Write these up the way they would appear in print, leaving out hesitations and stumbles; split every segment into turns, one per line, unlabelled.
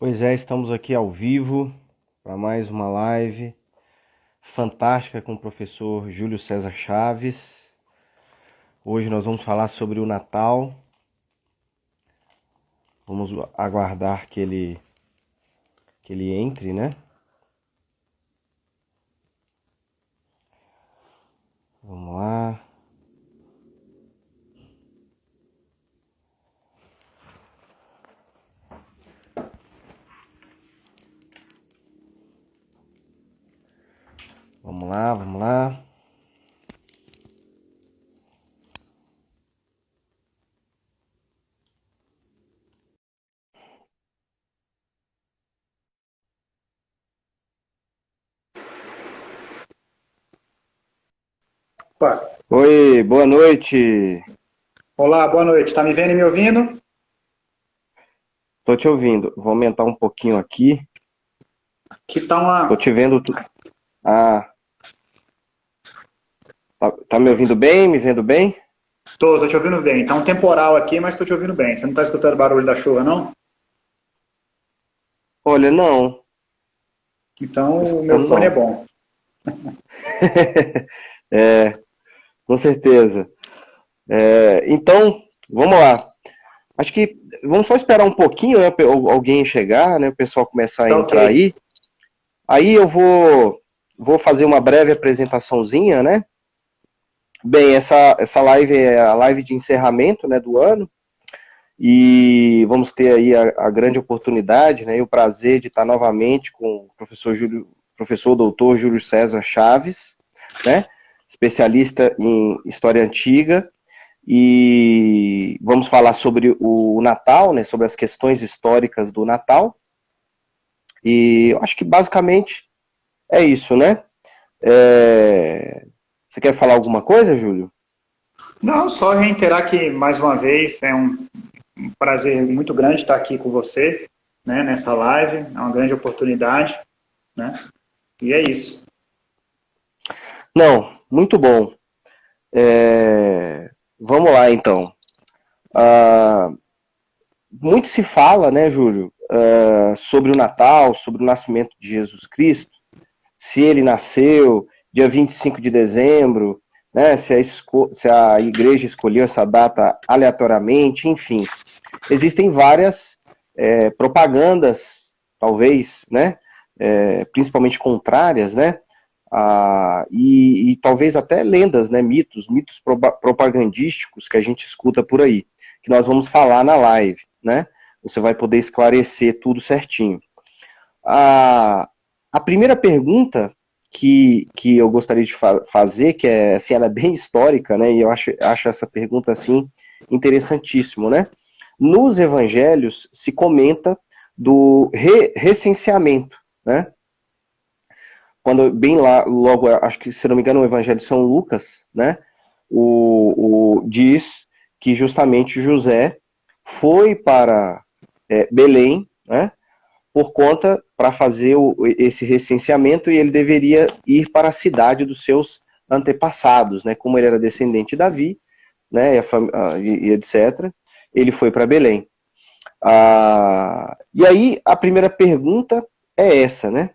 Pois é, estamos aqui ao vivo para mais uma live fantástica com o professor Júlio César Chaves. Hoje nós vamos falar sobre o Natal. Vamos aguardar que ele entre, né? Vamos lá. Vamos lá, vamos lá.
Opa.
Oi, boa noite.
Olá, boa noite. Tá me vendo e me ouvindo?
Tô te ouvindo. Vou aumentar um pouquinho aqui.
Que tá
Tô
uma.
te vendo. Ah, tá me ouvindo bem? Me vendo bem?
Tô te ouvindo bem. Tá um temporal aqui, mas tô te ouvindo bem. Você não tá escutando o barulho da chuva, não?
Olha, não.
Então
Tô
o meu
escutando
fone é
não.
bom.
É, com certeza. Então, vamos lá. Acho que vamos só esperar um pouquinho, né, alguém chegar, né, o pessoal começar a
Tá ok.
entrar aí. Aí eu vou fazer uma breve apresentaçãozinha, né? Bem, essa live é a live de encerramento, né, do ano. E vamos ter aí a grande oportunidade, né, e o prazer de estar novamente com o professor doutor Júlio César Chaves, né, especialista em história antiga. E vamos falar sobre o Natal, né, sobre as questões históricas do Natal. E eu acho que basicamente é isso, né? Você quer falar alguma coisa, Júlio?
Não, só reiterar que, mais uma vez, é um prazer muito grande estar aqui com você, né, nessa live. É uma grande oportunidade, né? E é isso.
Não, muito bom. Vamos lá, então. Ah, muito se fala, né, Júlio, sobre o Natal, sobre o nascimento de Jesus Cristo, se ele nasceu dia 25 de dezembro, né, se a igreja escolheu essa data aleatoriamente, enfim. Existem várias propagandas, talvez, né, principalmente contrárias, né, e talvez até lendas, né, mitos propagandísticos que a gente escuta por aí, que nós vamos falar na live, né, você vai poder esclarecer tudo certinho. A primeira pergunta que eu gostaria de fazer, que é, assim, ela é bem histórica, né, e eu acho essa pergunta, assim, interessantíssimo, né, nos evangelhos se comenta do recenseamento, né, quando bem lá, logo, acho que, se não me engano, o Evangelho de São Lucas, né, diz que justamente José foi para Belém, né, por conta, para fazer esse recenseamento, e ele deveria ir para a cidade dos seus antepassados, né, como ele era descendente de Davi, né, e etc., ele foi para Belém. E aí, a primeira pergunta é essa, né,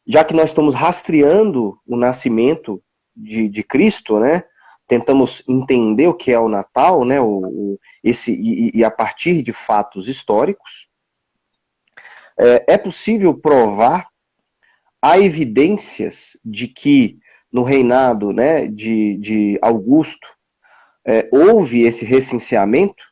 já que nós estamos rastreando o nascimento de Cristo, né? Tentamos entender o que é o Natal, né? E a partir de fatos históricos, é possível provar, há evidências de que no reinado, né, de Augusto houve esse recenseamento?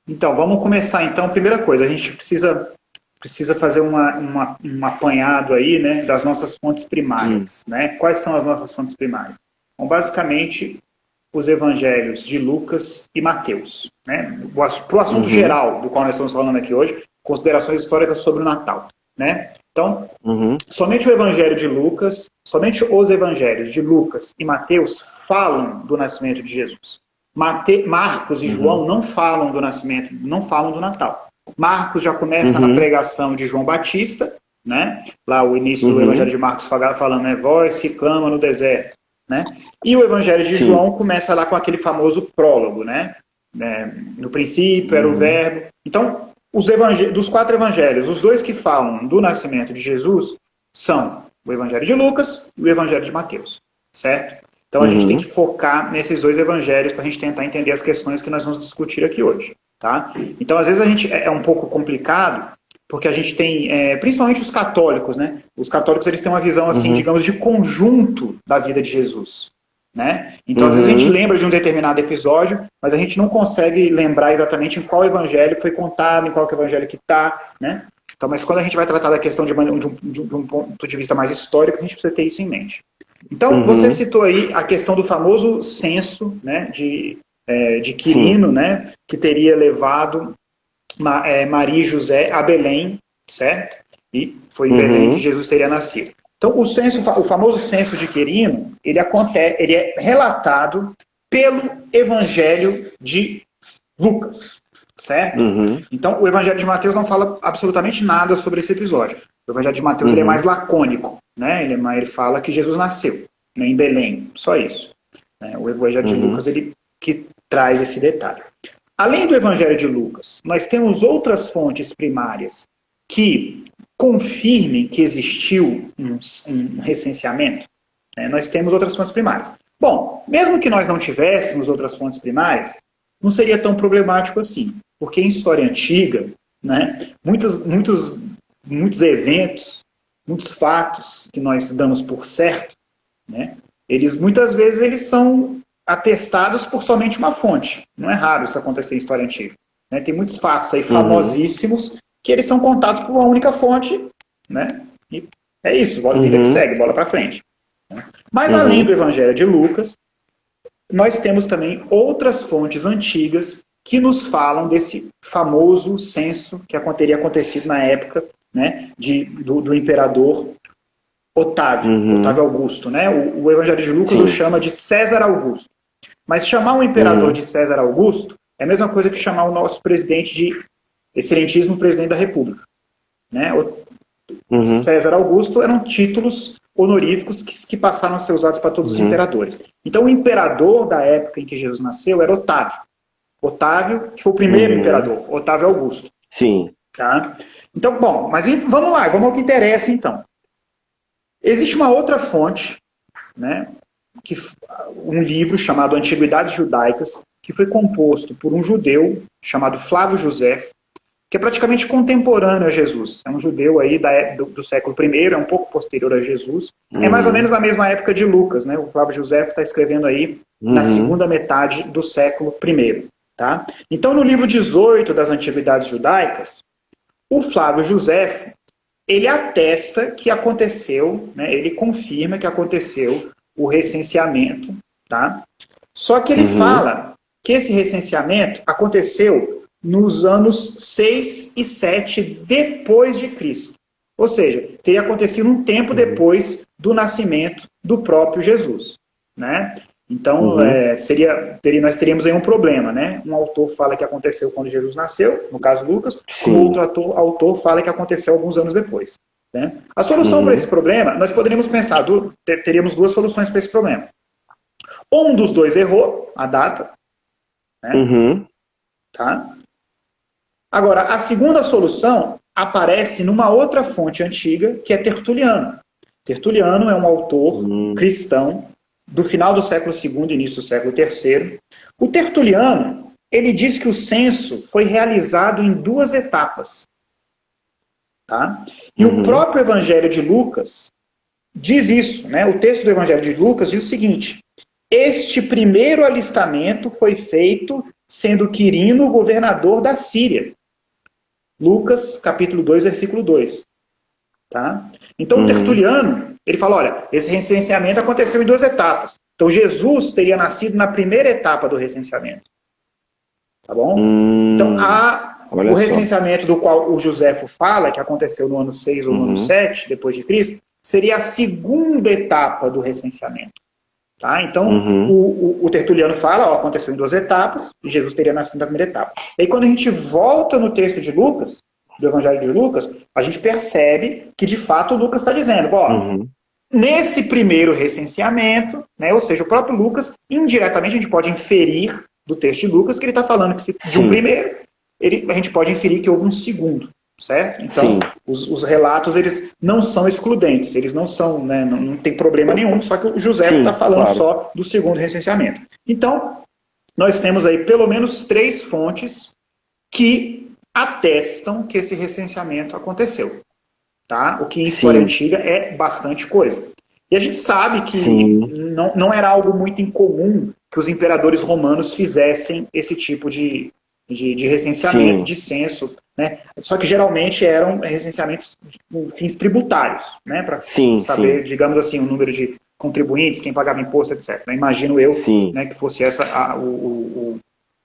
Então, vamos começar. Então, primeira coisa, a gente precisa fazer um apanhado aí, né, das nossas fontes primárias, né? Quais são as nossas fontes primárias? Bom, basicamente, os evangelhos de Lucas e Mateus, né? Para o assunto
Uhum,
geral do qual nós estamos falando aqui hoje, considerações históricas sobre o Natal, né? Então,
uhum,
somente o evangelho de Lucas, somente os evangelhos de Lucas e Mateus falam do nascimento de Jesus. Marcos e
uhum,
João não falam do nascimento, não falam do Natal. Marcos já começa na
uhum,
pregação de João Batista, né? Lá o início do Evangelho
uhum,
de Marcos falando, né? Voz que clama no deserto, né? E o Evangelho de
sim,
João começa lá com aquele famoso prólogo, né? No princípio era o
uhum,
verbo. Então, dos 4 evangelhos, os 2 que falam do nascimento de Jesus são o Evangelho de Lucas e o Evangelho de Mateus, certo? Então a gente tem que focar nesses 2 evangelhos para a gente tentar entender as questões que nós vamos discutir aqui hoje, tá? Então às vezes a gente é um pouco complicado, porque a gente tem, principalmente os católicos, né? Os católicos eles têm uma visão assim, digamos, de conjunto da vida de Jesus, né? Então às vezes a gente lembra de um determinado episódio, mas a gente não consegue lembrar exatamente em qual evangelho foi contado, em qual que evangelho que está, né? Então, mas quando a gente vai tratar da questão de um ponto de vista mais histórico, a gente precisa ter isso em mente. Então, você citou aí a questão do famoso censo, né, de Quirino, né, que teria levado Maria e José a Belém, certo? E foi em Belém que Jesus teria nascido. Então, o famoso censo de Quirino, ele é relatado pelo Evangelho de Lucas, certo? Então, o Evangelho de Mateus não fala absolutamente nada sobre esse episódio. O Evangelho de Mateus ele é mais lacônico, né? Ele fala que Jesus nasceu, né, em Belém, só isso. Né? O Evangelho de Lucas ele que traz esse detalhe. Além do Evangelho de Lucas, nós temos outras fontes primárias que confirmem que existiu um recenseamento. Né? Nós temos outras fontes primárias. Bom, mesmo que nós não tivéssemos outras fontes primárias, não seria tão problemático assim, porque em história antiga, né, muitos eventos, muitos fatos que nós damos por certo, né, muitas vezes eles são atestados por somente uma fonte. Não é raro isso acontecer em história antiga. Né? Tem muitos fatos aí famosíssimos que eles são contados por uma única fonte, né? E é isso, vida que segue, bola para frente. Né? Mas além do Evangelho de Lucas, nós temos também outras fontes antigas que nos falam desse famoso censo que teria acontecido na época, né, do imperador Otávio, Otávio Augusto. Né? O Evangelho de Lucas o chama de César Augusto. Mas chamar um imperador de César Augusto é a mesma coisa que chamar o nosso presidente de excelentíssimo presidente da República. Né? César Augusto eram títulos honoríficos que passaram a ser usados para todos os imperadores. Então o imperador da época em que Jesus nasceu era Otávio. Otávio, que foi o primeiro imperador, Otávio Augusto.
Sim.
Tá? Então, bom, mas vamos lá, vamos ao que interessa então. Existe uma outra fonte, né, um livro chamado Antiguidades Judaicas, que foi composto por um judeu chamado Flávio Josefo, que é praticamente contemporâneo a Jesus. É um judeu aí do século I, é um pouco posterior a Jesus. É mais ou menos a mesma época de Lucas, né? O Flávio Josefo está escrevendo aí na segunda metade do século I. Tá? Então, no livro 18 das Antiguidades Judaicas, o Flávio Josefo, ele atesta que aconteceu, né? Ele confirma que aconteceu o recenseamento, tá? Só que ele fala que esse recenseamento aconteceu nos anos 6 e 7 depois de Cristo. Ou seja, teria acontecido um tempo depois do nascimento do próprio Jesus. Né? Então, nós teríamos aí um problema. Né? Um autor fala que aconteceu quando Jesus nasceu, no caso Lucas, o outro autor fala que aconteceu alguns anos depois. Né? A solução para esse problema, nós poderíamos pensar, teríamos 2 soluções para esse problema. Ou um dos 2 errou a data, né? Tá? Agora, a segunda solução aparece numa outra fonte antiga, que é Tertuliano. Tertuliano é um autor cristão do final do século II e início do século III. O Tertuliano, ele diz que o censo foi realizado em 2 etapas. Tá? E o próprio Evangelho de Lucas diz isso. Né? O texto do Evangelho de Lucas diz o seguinte: este primeiro alistamento foi feito sendo Quirino governador da Síria. Lucas, capítulo 2, versículo 2. Tá? Então, o Tertuliano, ele fala, olha, esse recenseamento aconteceu em 2 etapas. Então, Jesus teria nascido na primeira etapa do recenseamento. Tá bom? Então, o recenseamento do qual o Josefo fala, que aconteceu no ano 6 ou no ano 7, depois de Cristo, seria a segunda etapa do recenseamento. Tá? Então, o Tertuliano fala, aconteceu em 2 etapas, e Jesus teria nascido na primeira etapa. E aí, quando a gente volta no texto de Lucas, do Evangelho de Lucas, a gente percebe que, de fato, o Lucas está dizendo, nesse primeiro recenseamento, né, ou seja, o próprio Lucas, indiretamente, a gente pode inferir do texto de Lucas que ele está falando que de um primeiro, a gente pode inferir que houve um segundo, certo? Então, os relatos, eles não são excludentes, eles não são, né, não tem problema nenhum, só que o José está falando só do segundo recenseamento. Então, nós temos aí pelo menos 3 fontes que atestam que esse recenseamento aconteceu. Tá? O que em história antiga é bastante coisa. E a gente sabe que não era algo muito incomum que os imperadores romanos fizessem esse tipo de recenseamento, de censo, né? Só que geralmente eram recenseamentos com fins tributários, né? Para saber, digamos assim, o número de contribuintes, quem pagava imposto, etc. Imagino eu, né, que fosse essa o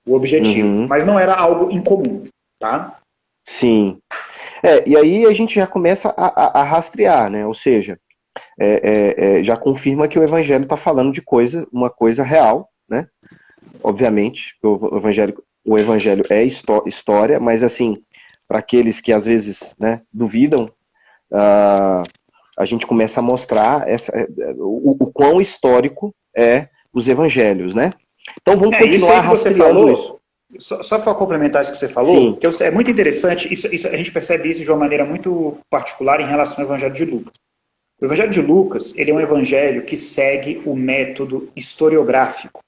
objetivo. Mas não era algo incomum, tá?
Sim. E aí a gente já começa a rastrear, né? Ou seja, já confirma que o Evangelho está falando de uma coisa real, né? Obviamente, o Evangelho é história, mas assim, para aqueles que às vezes, né, duvidam, a gente começa a mostrar o quão histórico é os Evangelhos, né? Então vamos continuar rastreando isso.
Só para complementar isso que você falou, que é muito interessante, isso, a gente percebe isso de uma maneira muito particular em relação ao Evangelho de Lucas. O Evangelho de Lucas, ele é um evangelho que segue o método historiográfico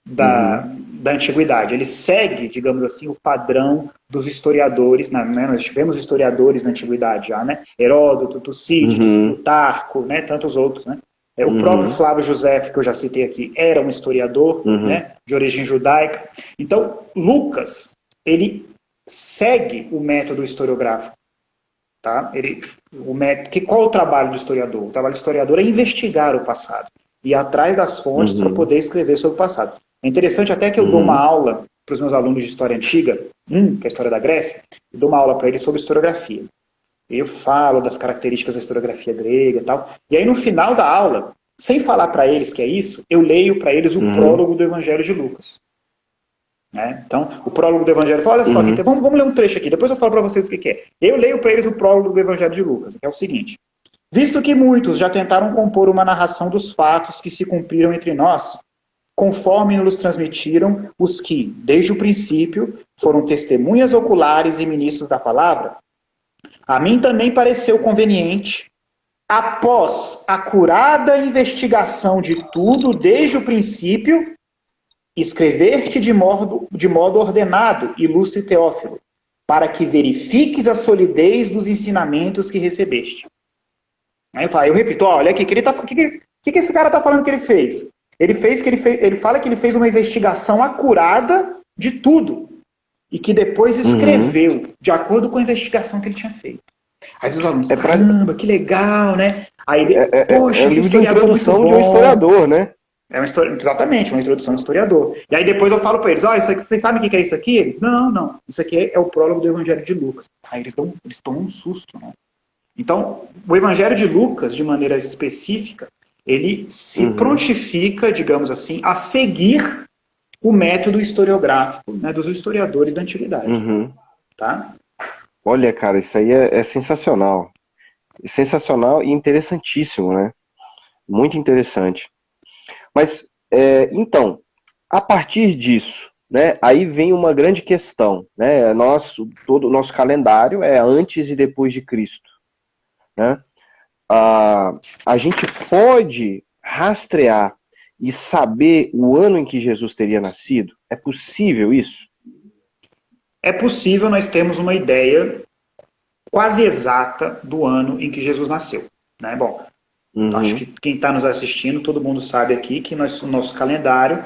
da antiguidade. Ele segue, digamos assim, o padrão dos historiadores, né? Nós tivemos historiadores na antiguidade já, né? Heródoto, Tucídides, Plutarco, né? Tantos outros, né? O próprio Flávio Josefo, que eu já citei aqui, era um historiador, né, de origem judaica. Então, Lucas, ele segue o método historiográfico. Tá? Qual é o trabalho do historiador? O trabalho do historiador é investigar o passado, ir atrás das fontes para poder escrever sobre o passado. É interessante até que eu dou uma aula para os meus alunos de história antiga, que é a história da Grécia, eu dou uma aula para eles sobre historiografia. Eu falo das características da historiografia grega e tal. E aí, no final da aula, sem falar para eles que é isso, eu leio para eles o prólogo do Evangelho de Lucas. Né? Então, o prólogo do Evangelho fala, olha só, aqui, vamos ler um trecho aqui, depois eu falo para vocês o que é. Eu leio para eles o prólogo do Evangelho de Lucas, que é o seguinte. Visto que muitos já tentaram compor uma narração dos fatos que se cumpriram entre nós, conforme nos transmitiram os que, desde o princípio, foram testemunhas oculares e ministros da palavra, a mim também pareceu conveniente, após acurada investigação de tudo desde o princípio, escrever-te de modo ordenado, ilustre Teófilo, para que verifiques a solidez dos ensinamentos que recebeste. Aí eu repito, olha aqui, que esse cara está falando que ele fez? Ele fala que ele fez uma investigação acurada de tudo. E que depois escreveu, de acordo com a investigação que ele tinha feito. Aí os alunos, caramba, que legal, né? Aí ele, poxa,
esse historiador de introdução de um historiador, né?
Exatamente, uma introdução de historiador. E aí depois eu falo para eles, isso aqui, vocês sabem o que é isso aqui? Eles, não, isso aqui é o prólogo do Evangelho de Lucas. Aí eles tomam um susto, né? Então, o Evangelho de Lucas, de maneira específica, ele se prontifica, digamos assim, a seguir o método historiográfico, né, dos historiadores da antiguidade. Tá?
Olha, cara, isso aí é sensacional. Sensacional e interessantíssimo, né? Muito interessante. Mas, então, a partir disso, né, aí vem uma grande questão, né? Todo o nosso calendário é antes e depois de Cristo, né? A gente pode rastrear e saber o ano em que Jesus teria nascido? É possível isso?
É possível nós termos uma ideia quase exata do ano em que Jesus nasceu. Né? Bom, acho que quem está nos assistindo, todo mundo sabe aqui que o nosso calendário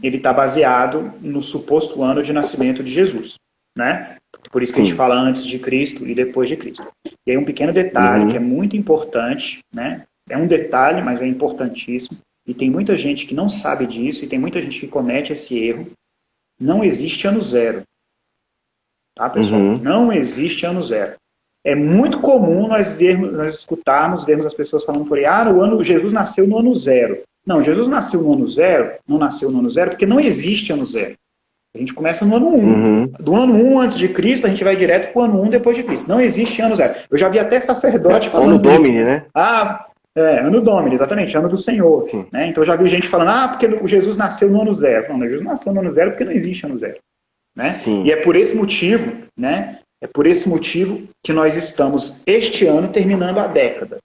ele está baseado no suposto ano de nascimento de Jesus. Né? Por isso que a gente fala antes de Cristo e depois de Cristo. E aí um pequeno detalhe que é muito importante, né? É um detalhe, mas é importantíssimo. E tem muita gente que não sabe disso, e tem muita gente que comete esse erro. Não existe ano zero. Tá, pessoal? Não existe ano zero. É muito comum nós escutarmos, vermos as pessoas falando por aí, Jesus nasceu no ano zero. Não, Jesus nasceu no ano zero, não nasceu no ano zero, porque não existe ano zero. A gente começa no ano 1. Do ano 1 antes de Cristo, a gente vai direto para o ano 1 depois de Cristo. Não existe ano zero. Eu já vi até sacerdote falando
ano Domini, né?
Ano Domini, exatamente, ano do Senhor. Né? Então eu já vi gente falando, porque o Jesus nasceu no ano zero. Não, Jesus nasceu no ano zero porque não existe ano zero. né?
Sim.
E é por esse motivo, né? É por esse motivo que nós estamos, este ano, terminando a década,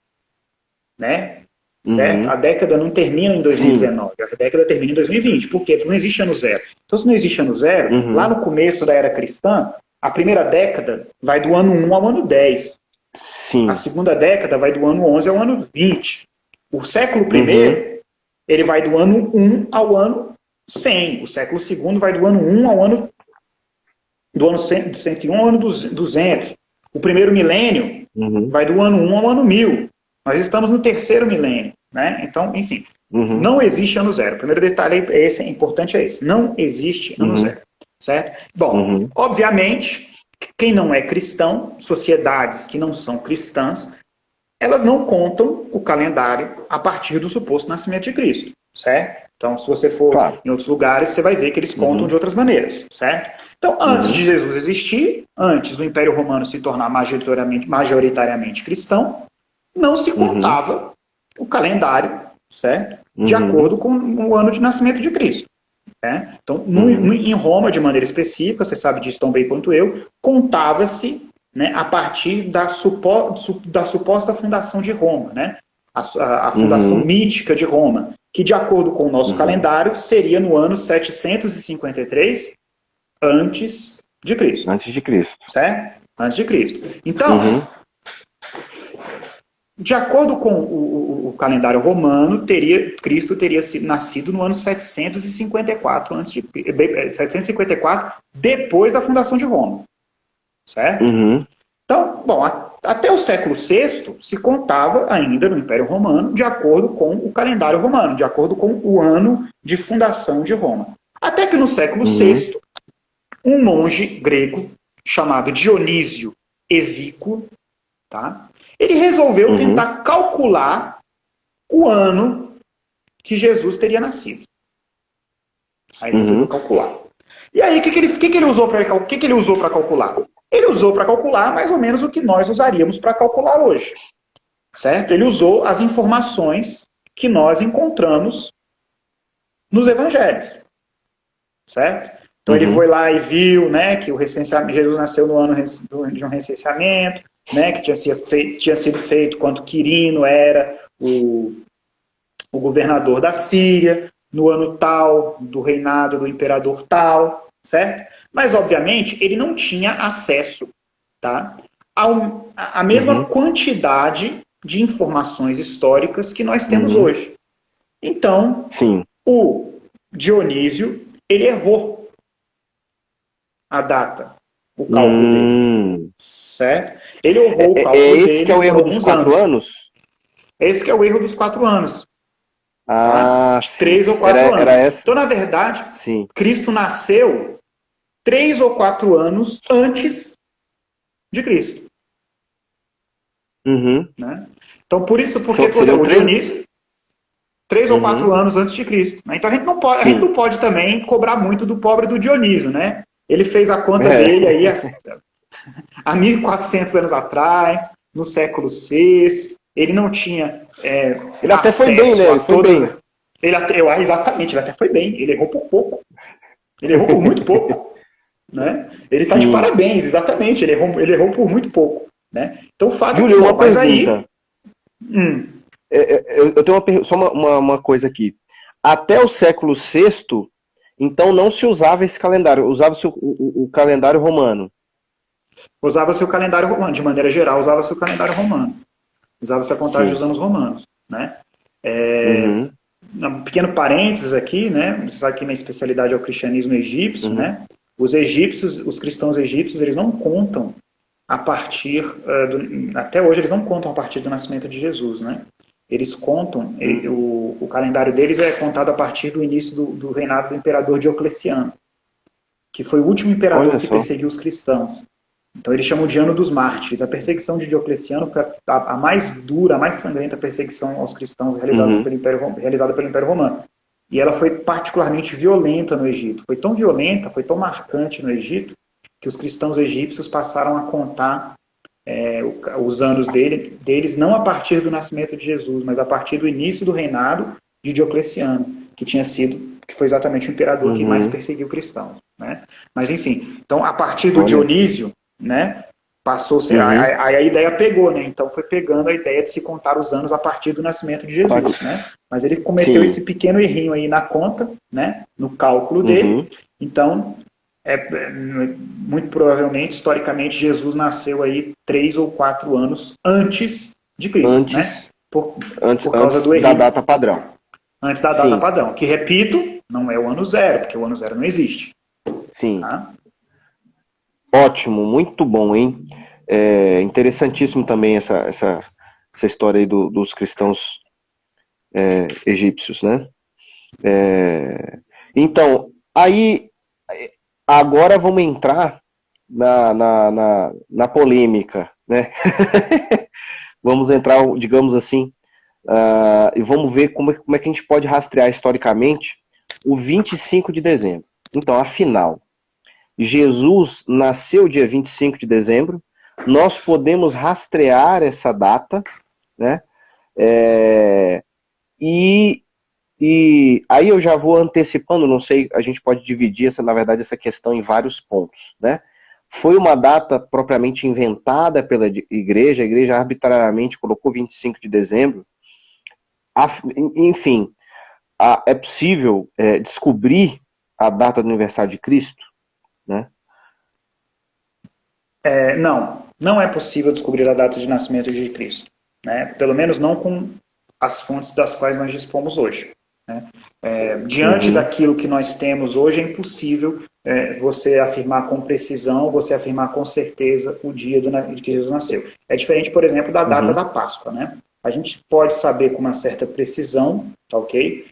né? Certo? A década não termina em 2019, sim, a década termina em 2020. Por quê? Porque não existe ano zero. Então, se não existe ano zero, lá no começo da era cristã, a primeira década vai do ano 1 ao ano 10.
Sim.
A segunda década vai do ano 11 ao ano 20. O século I, ele vai do ano 1 ao ano 100. O século II vai do ano 1 ao ano... do ano 101 ao ano 200. O primeiro milênio vai do ano 1 ao ano 1000. Nós estamos no terceiro milênio, né? Então, enfim, não existe ano zero. O primeiro detalhe é esse, importante é esse. Não existe ano zero, certo? Bom, obviamente, quem não é cristão, sociedades que não são cristãs, elas não contam o calendário a partir do suposto nascimento de Cristo, certo? Então, se você for em outros lugares, você vai ver que eles contam de outras maneiras, certo? Então, antes de Jesus existir, antes do Império Romano se tornar majoritariamente cristão, não se contava o calendário, certo? De acordo com o ano de nascimento de Cristo. Né? Então, em Roma, de maneira específica, você sabe disso tão bem quanto eu, contava-se, né, a partir da suposta fundação de Roma, né? A fundação mítica de Roma, que, de acordo com o nosso calendário, seria no ano 753 antes de Cristo.
Antes de Cristo.
Certo? Antes de Cristo. Então, de acordo com o calendário romano, Cristo teria nascido no ano 754 depois da fundação de Roma. Certo? Então, bom, até o século VI se contava ainda no Império Romano de acordo com o calendário romano, de acordo com o ano de fundação de Roma. Até que no século VI, um monge grego chamado Dionísio Exíquo, tá? Ele resolveu tentar calcular o ano que Jesus teria nascido. Aí ele resolveu calcular. E aí, o que ele usou para calcular? Ele usou para calcular mais ou menos o que nós usaríamos para calcular hoje. Certo? Ele usou as informações que nós encontramos nos evangelhos. Certo? Então ele foi lá e viu, né, que Jesus nasceu no ano de um recenseamento, né, que tinha sido feito quando Quirino era o governador da Síria, no ano tal, do reinado do imperador tal, certo? Mas, obviamente, ele não tinha acesso, tá, a mesma quantidade de informações históricas que nós temos hoje. Então, o Dionísio, ele errou a data, o cálculo dele, certo? Ele errou o cálculo dele.
Esse que é o erro dos 4 anos?
Esse que é o erro dos 4 anos.
Ah,
tá? 3 ou 4 anos.
Era essa?
Então, na verdade, Cristo nasceu 3 ou 4 anos antes de Cristo. Né? Então, por isso, porque o Dionísio, 3 ou 4 anos antes de Cristo. Né? Então, a gente não pode também cobrar muito do pobre do Dionísio, né? Ele fez a conta dele aí há 1.400 anos atrás, no século VI. Ele não tinha
ele até foi bem, né? Ele foi bem.
Exatamente, ele até foi bem. Ele errou por pouco. Ele errou por muito pouco. Né? Ele está de parabéns, exatamente. Ele errou por muito pouco. Né? Então, o fato
Júlio, uma
mas
pergunta. Eu tenho só uma coisa aqui. Até o século VI, então não se usava esse calendário, usava-se o calendário romano.
Usava-se o calendário romano, de maneira geral, usava-se o calendário romano. Usava-se a contagem dos anos romanos. Né? Um pequeno parênteses aqui, né? Você sabe que minha especialidade é o cristianismo egípcio, né? Os cristãos egípcios, eles não contam a partir, até hoje eles não contam a partir do nascimento de Jesus, né? Eles contam, o calendário deles é contado a partir do início do reinado do imperador Diocleciano, que foi o último imperador que perseguiu os cristãos. Então eles chamam de Ano dos Mártires. A perseguição de Diocleciano foi a mais dura, a mais sangrenta perseguição aos cristãos realizada pelo Império Romano. E ela foi particularmente violenta no Egito. Foi tão violenta, foi tão marcante no Egito, que os cristãos egípcios passaram a contar os anos deles não a partir do nascimento de Jesus, mas a partir do início do reinado de Diocleciano, que foi exatamente o imperador que mais perseguiu cristãos. né? Mas enfim, então a partir do Dionísio, né, passou aí a ideia pegou, né? Então foi pegando a ideia de se contar os anos a partir do nascimento de Jesus, né? Mas ele cometeu esse pequeno errinho aí na conta, né, no cálculo dele. Então, muito provavelmente, historicamente, Jesus nasceu aí 3 ou 4 anos antes de Cristo, né? Por causa do erro.
Da data padrão.
Antes da data padrão. Que, repito, não é o ano zero, porque o ano zero não existe.
Sim. Tá? Ótimo, muito bom, hein? Interessantíssimo também essa história aí dos cristãos egípcios, né? Então, aí, agora vamos entrar na polêmica, né? Vamos entrar, digamos assim, e vamos ver como é que a gente pode rastrear historicamente o 25 de dezembro. Então, afinal, Jesus nasceu dia 25 de dezembro, nós podemos rastrear essa data, né? E aí eu já vou antecipando, não sei, a gente pode dividir na verdade essa questão em vários pontos, né? Foi uma data propriamente inventada pela igreja, a igreja arbitrariamente colocou 25 de dezembro. Enfim, é possível descobrir a data do aniversário de Cristo, né?
Não é possível descobrir a data de nascimento de Cristo, né? Pelo menos não com as fontes das quais nós dispomos hoje, né? Diante daquilo que nós temos hoje, é impossível você afirmar com precisão, você afirmar com certeza o dia de que Jesus nasceu. É diferente, por exemplo, da data da Páscoa, né? A gente pode saber com uma certa precisão, tá ok?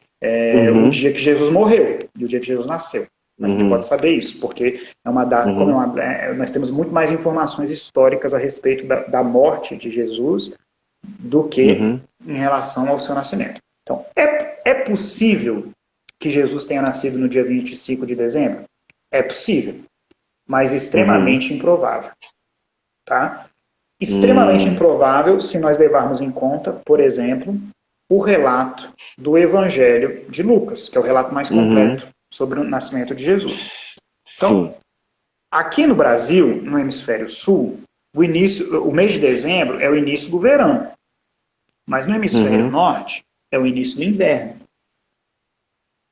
O dia que Jesus morreu e o dia que Jesus nasceu. A gente pode saber isso, porque é uma data, nós temos muito mais informações históricas a respeito da morte de Jesus do que em relação ao seu nascimento. Então, é possível que Jesus tenha nascido no dia 25 de dezembro? É possível, mas extremamente improvável. Tá? Extremamente improvável se nós levarmos em conta, por exemplo, o relato do Evangelho de Lucas, que é o relato mais completo sobre o nascimento de Jesus. Então, aqui no Brasil, no hemisfério sul, o mês de dezembro é o início do verão. Mas no hemisfério norte, é o início do inverno.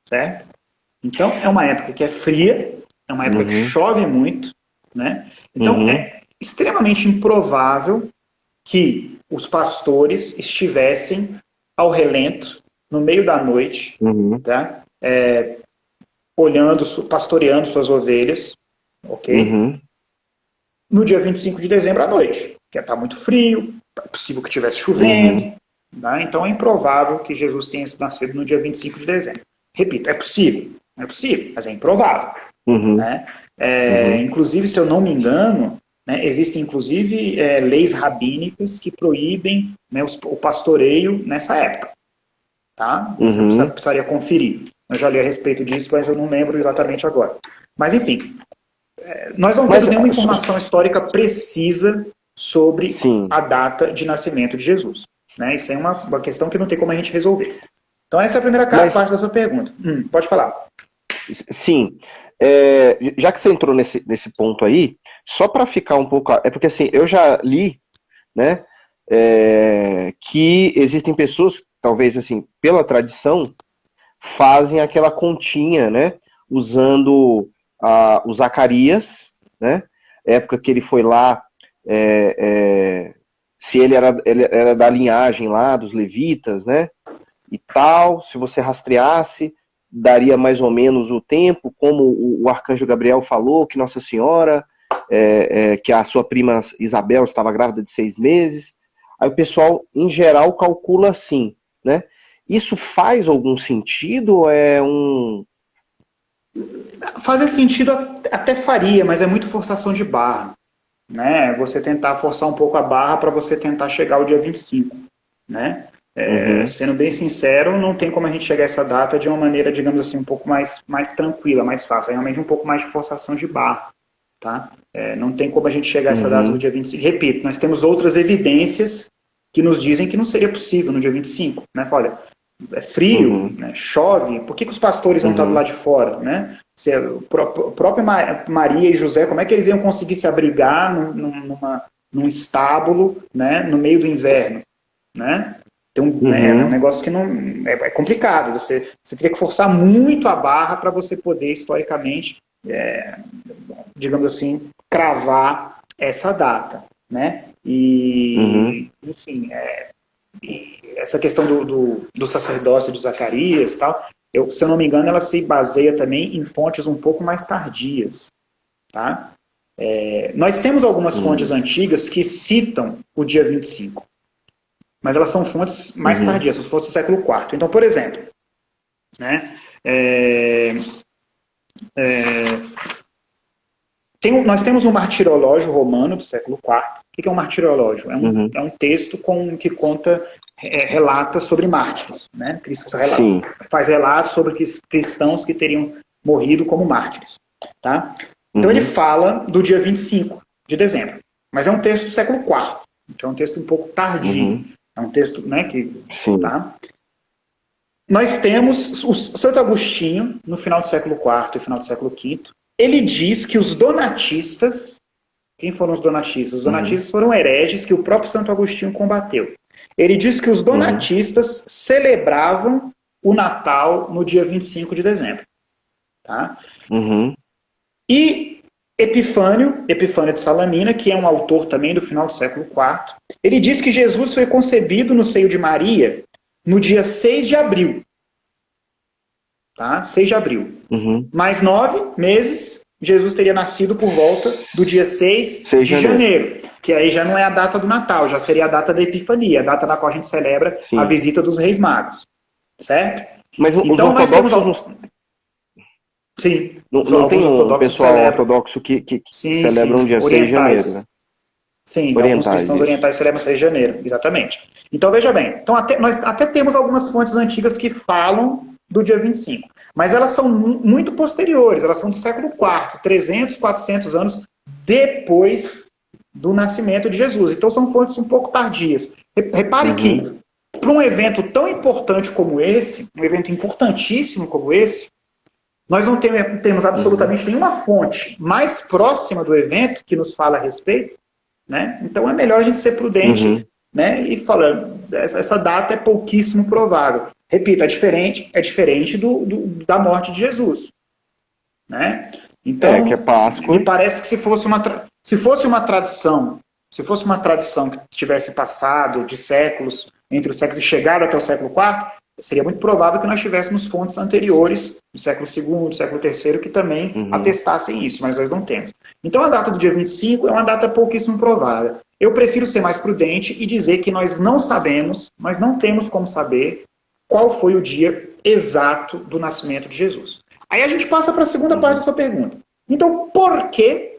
Certo? Então, é uma época que é fria, é uma época que chove muito, né? Então, é extremamente improvável que os pastores estivessem ao relento, no meio da noite, tá? Pastoreando suas ovelhas, ok? No dia 25 de dezembro à noite, que está muito frio, é possível que estivesse chovendo, né? Então é improvável que Jesus tenha nascido no dia 25 de dezembro. Repito, é possível, mas é improvável. Né? Inclusive, se eu não me engano, né, existem inclusive leis rabínicas que proíbem, né, o pastoreio nessa época. Tá? Você precisaria conferir. Eu já li a respeito disso, mas eu não lembro exatamente agora. Mas, enfim, nós não temos nenhuma informação histórica precisa sobre a data de nascimento de Jesus. Né? Isso é uma questão que não tem como a gente resolver. Então, essa é a primeira parte da sua pergunta. Pode falar.
Sim. Já que você entrou nesse ponto aí, só para ficar um pouco... É porque, assim, eu já li, né, que existem pessoas, talvez, assim, pela tradição, fazem aquela continha, né, usando o Zacarias, né, época que ele foi lá, se ele era da linhagem lá, dos levitas, né, e tal, se você rastreasse, daria mais ou menos o tempo, como o arcanjo Gabriel falou, que Nossa Senhora, que a sua prima Isabel estava grávida de 6 meses, aí o pessoal, em geral, calcula assim, né? Isso faz algum sentido ou é um...
Fazer sentido até faria, mas é muito forçação de barra, né? Você tentar forçar um pouco a barra para você tentar chegar ao dia 25, né? Sendo bem sincero, não tem como a gente chegar a essa data de uma maneira, digamos assim, um pouco mais tranquila, mais fácil. É realmente um pouco mais de forçação de barra, tá? Não tem como a gente chegar a essa data do dia 25. Repito, nós temos outras evidências que nos dizem que não seria possível no dia 25, né? Olha, é frio, né? Chove, por que os pastores vão estar do lado de fora, né? própria Maria e José, como é que eles iam conseguir se abrigar num estábulo, né, no meio do inverno, né? Então, é um negócio que não é complicado. Você teria que forçar muito a barra para você poder, historicamente, digamos assim, cravar essa data, né? E, enfim, e essa questão do sacerdócio de Zacarias e tal, se eu não me engano, ela se baseia também em fontes um pouco mais tardias, tá? Nós temos algumas fontes antigas que citam o dia 25, mas elas são fontes mais tardias, são fontes do século IV. Então, por exemplo, né, nós temos um martirológio romano do século IV. O que é um martirológio? É um texto que conta, relata sobre mártires. Né? Cristo faz relatos sobre cristãos que teriam morrido como mártires. Tá? Então ele fala do dia 25 de dezembro. Mas é um texto do século IV. Então é um texto um pouco tardio. É um texto, né, que... Tá? Nós temos o Santo Agostinho, no final do século IV e final do século V. Ele diz que os donatistas... Quem foram os donatistas? Os donatistas foram hereges que o próprio Santo Agostinho combateu. Ele diz que os donatistas celebravam o Natal no dia 25 de dezembro. Tá? E Epifânio de Salamina, que é um autor também do final do século IV, ele diz que Jesus foi concebido no seio de Maria no dia 6 de abril. Tá? 6 de abril. Mais 9 meses, Jesus teria nascido por volta do dia 6 de janeiro. Que aí já não é a data do Natal, já seria a data da Epifania, a data na qual a gente celebra a visita dos Reis Magos. Certo?
Mas
então,
os ortodoxos...
Sim.
Não tem um pessoal ortodoxo que celebra um dia 6 de janeiro, né?
Sim, alguns cristãos orientais celebram 6 de janeiro, exatamente. Então, veja bem, nós até temos algumas fontes antigas que falam do dia 25, mas elas são muito posteriores, elas são do século IV, 300, 400 anos depois do nascimento de Jesus. Então, são fontes um pouco tardias. Repare que, para um evento tão importante como esse, um evento importantíssimo como esse, nós não temos absolutamente nenhuma fonte mais próxima do evento que nos fala a respeito, né? Então é melhor a gente ser prudente, né? E falando, essa data é pouquíssimo provável. Repito, é diferente da morte de Jesus, né? Então,
que é Páscoa.
Me parece que se fosse uma tradição que tivesse passado de séculos, entre os séculos e chegado até o século IV, seria muito provável que nós tivéssemos fontes anteriores, do século II, do século III, que também atestassem isso, mas nós não temos. Então a data do dia 25 é uma data pouquíssimo provável. Eu prefiro ser mais prudente e dizer que nós não temos como saber qual foi o dia exato do nascimento de Jesus. Aí a gente passa para a segunda parte da sua pergunta. Então, por que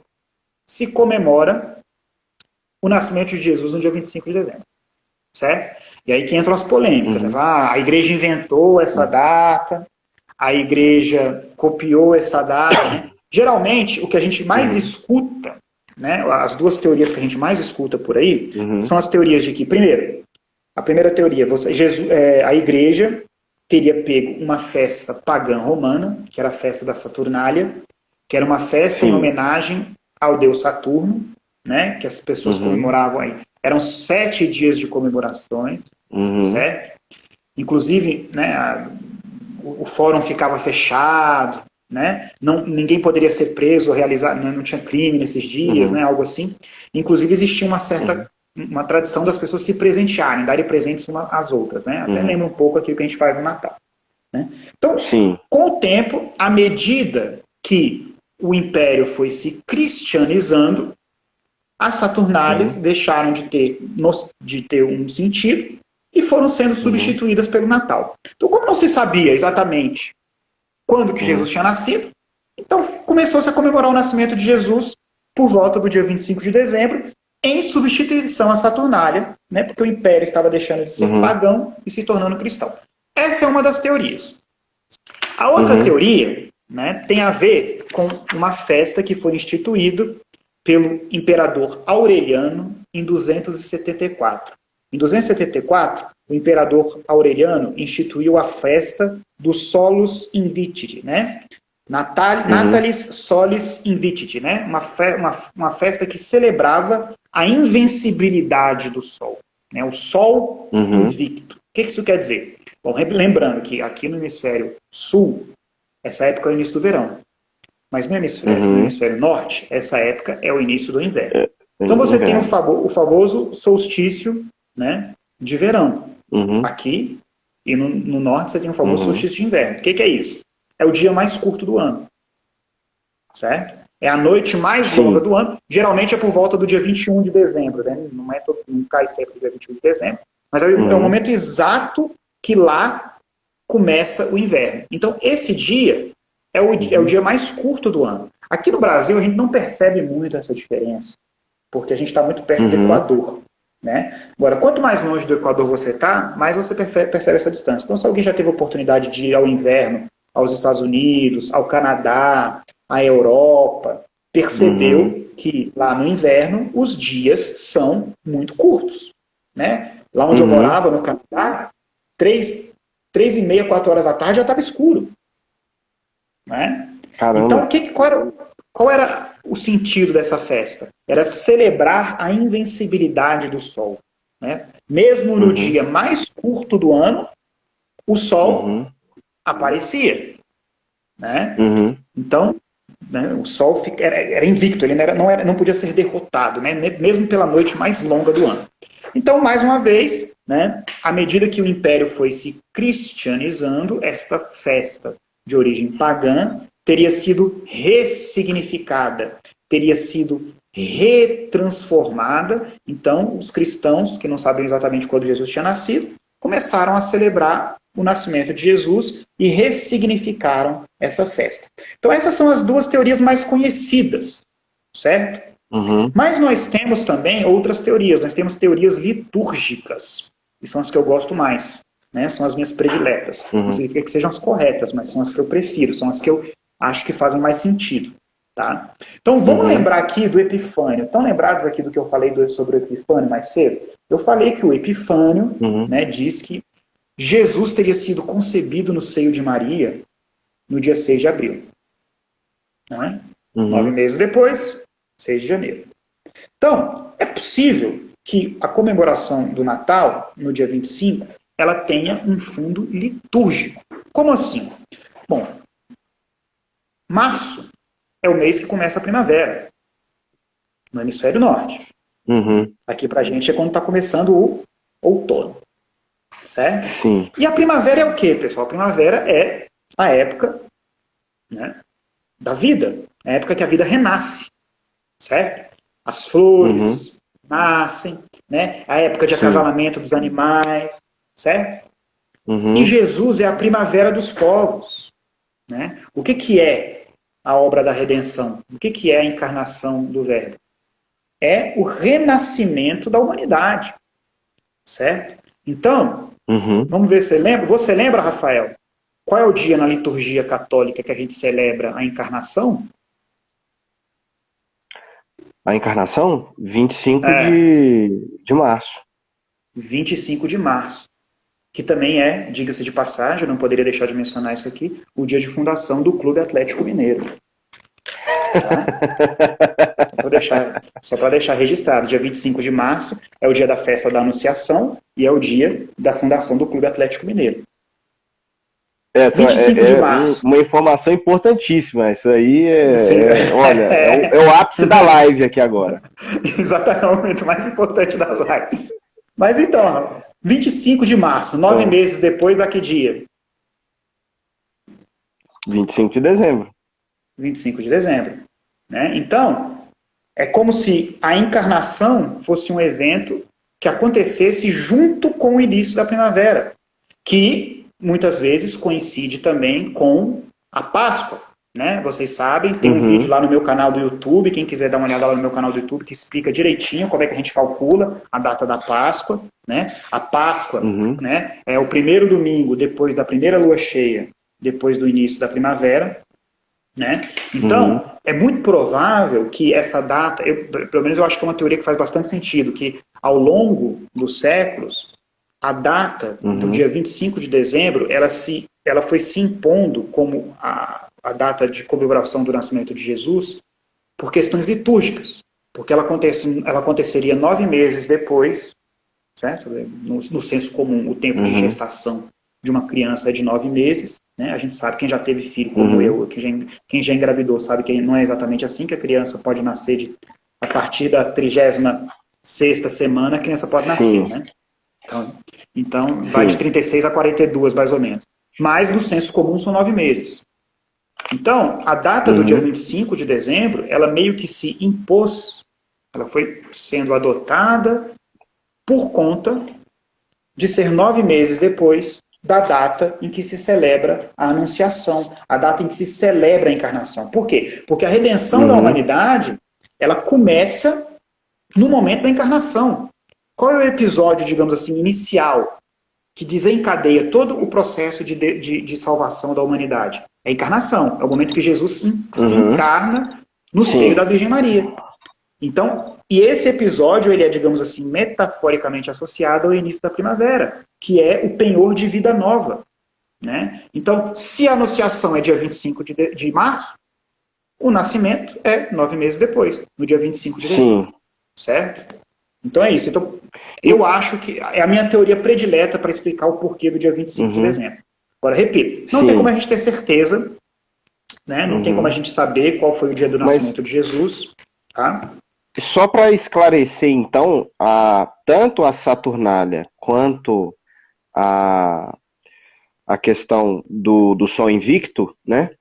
se comemora o nascimento de Jesus no dia 25 de dezembro? Certo? E aí que entram as polêmicas. A igreja inventou essa data, a igreja copiou essa data. Né? Geralmente, o que a gente mais escuta, né, as duas teorias que a gente mais escuta por aí, são as teorias de que, primeiro, a primeira teoria, a igreja teria pego uma festa pagã romana, que era a festa da Saturnália, que era uma festa em homenagem ao deus Saturno, né, que as pessoas comemoravam aí. Eram 7 dias de comemorações, certo? Inclusive, né, o fórum ficava fechado, né? Ninguém poderia ser preso ou realizar, não tinha crime nesses dias, né, algo assim. Inclusive, existia uma tradição das pessoas se presentearem, darem presentes umas às outras, né? Até lembra um pouco aquilo que a gente faz no Natal. Né? Então, com o tempo, à medida que o império foi se cristianizando, as Saturnálias deixaram de ter um sentido e foram sendo substituídas pelo Natal. Então, como não se sabia exatamente quando que Jesus tinha nascido, então começou-se a comemorar o nascimento de Jesus por volta do dia 25 de dezembro, em substituição à Saturnália, né, porque o império estava deixando de ser pagão e se tornando cristão. Essa é uma das teorias. A outra teoria, né, tem a ver com uma festa que foi instituída pelo imperador Aureliano em 274. Em 274, o imperador Aureliano instituiu a festa do Solus Invicti, né? Natalis Solis Invicti, né? Uma festa que celebrava a invencibilidade do Sol, né? O Sol invicto. O que isso quer dizer? Bom, lembrando que aqui no hemisfério sul, essa época é o início do verão. Mas no hemisfério norte, essa época é o início do inverno. Então você tem o famoso solstício, né, de verão. Aqui, e no norte você tem o famoso solstício de inverno. O que é isso? É o dia mais curto do ano. Certo? É a noite mais longa do ano. Geralmente é por volta do dia 21 de dezembro. Né? Não cai sempre no dia 21 de dezembro. Mas é o momento exato que lá começa o inverno. Então, esse dia é o dia mais curto do ano. Aqui no Brasil, a gente não percebe muito essa diferença, porque a gente está muito perto do Equador. Né? Agora, quanto mais longe do Equador você está, mais você percebe essa distância. Então, se alguém já teve a oportunidade de ir ao inverno, aos Estados Unidos, ao Canadá, à Europa, percebeu que lá no inverno os dias são muito curtos. Né? Lá onde eu morava, no Canadá, 3h30, 4 horas da tarde já estava escuro. Né? Então, qual era o sentido dessa festa? Era celebrar a invencibilidade do Sol. Né? Mesmo no dia mais curto do ano, o Sol aparecia. Né? Então, né, o Sol era invicto, ele não podia ser derrotado, né? Mesmo pela noite mais longa do ano. Então, mais uma vez, né, à medida que o Império foi se cristianizando, esta festa de origem pagã teria sido ressignificada, teria sido retransformada. Então, os cristãos, que não sabem exatamente quando Jesus tinha nascido, começaram a celebrar o nascimento de Jesus e ressignificaram essa festa. Então, essas são as duas teorias mais conhecidas, certo? Mas nós temos também outras teorias. Nós temos teorias litúrgicas, que são as que eu gosto mais. Né? São as minhas prediletas. Não significa que sejam as corretas, mas são as que eu prefiro, são as que eu acho que fazem mais sentido. Tá? Então vamos lembrar aqui do Epifânio. Estão lembrados aqui do que eu falei sobre o Epifânio mais cedo? Eu falei que o Epifânio né, diz que Jesus teria sido concebido no seio de Maria no dia 6 de abril. Né? 9 meses depois, 6 de janeiro. Então, é possível que a comemoração do Natal, no dia 25, ela tenha um fundo litúrgico. Como assim? Bom, março é o mês que começa a primavera, no hemisfério norte. Aqui pra gente é quando está começando o outono. Certo?
Sim.
E a primavera é o quê, pessoal? A primavera é a época, né, da vida. É a época que a vida renasce. Certo? As flores nascem, né? A época de acasalamento dos animais. Certo? E Jesus é a primavera dos povos. Né? O que é a obra da redenção? O que é a encarnação do Verbo? É o renascimento da humanidade. Certo? Então, vamos ver se você lembra. Você lembra, Rafael? Qual é o dia na liturgia católica que a gente celebra a encarnação?
A encarnação? 25 de março.
25 de março. Que também é, diga-se de passagem, eu não poderia deixar de mencionar isso aqui, o dia de fundação do Clube Atlético Mineiro. Tá? Só para deixar registrado, dia 25 de março é o dia da festa da Anunciação e é o dia da fundação do Clube Atlético Mineiro.
25 de março. Uma informação importantíssima. Isso aí é o ápice da live aqui agora.
Exatamente, é o momento mais importante da live. Mas então, 25 de março, 9 meses depois da que dia?
25 de dezembro.
25 de dezembro. Né? Então, é como se a encarnação fosse um evento que acontecesse junto com o início da primavera, que muitas vezes coincide também com a Páscoa. Né? Vocês sabem, tem um vídeo lá no meu canal do YouTube, quem quiser dar uma olhada lá no meu canal do YouTube, que explica direitinho como é que a gente calcula a data da Páscoa. Né? A Páscoa né, é o primeiro domingo depois da primeira lua cheia, depois do início da primavera. Né? Então, é muito provável que essa data, pelo menos eu acho que é uma teoria que faz bastante sentido, que ao longo dos séculos, a data do dia 25 de dezembro, ela foi se impondo como a data de comemoração do nascimento de Jesus por questões litúrgicas, porque ela aconteceria 9 meses depois, certo? No senso comum, o tempo de gestação de uma criança é de 9 meses, né? A gente sabe, quem já teve filho, como eu, quem já engravidou, sabe que não é exatamente assim, que a criança pode nascer a partir da 36ª semana, a criança pode nascer, né? Então vai de 36 a 42, mais ou menos. Mas no senso comum são 9 meses. Então, a data do dia 25 de dezembro, ela meio que se impôs, ela foi sendo adotada por conta de ser 9 meses depois da data em que se celebra a Anunciação, a data em que se celebra a encarnação. Por quê? Porque a redenção da humanidade, ela começa no momento da encarnação. Qual é o episódio, digamos assim, inicial, que desencadeia todo o processo de salvação da humanidade? É a encarnação. É o momento que Jesus se encarna no seio da Virgem Maria. Então, e esse episódio, ele é, digamos assim, metaforicamente associado ao início da primavera, que é o penhor de vida nova, né? Então, se a Anunciação é dia 25 de março, o nascimento é 9 meses depois, no dia 25 de dezembro. Certo? Então é isso. Então, eu acho que é a minha teoria predileta para explicar o porquê do dia 25 de dezembro. Agora, repito, não tem como a gente ter certeza, né? Não tem como a gente saber qual foi o dia do nascimento de Jesus, tá?
Só para esclarecer, então, tanto a Saturnália quanto a questão do Sol Invicto, né?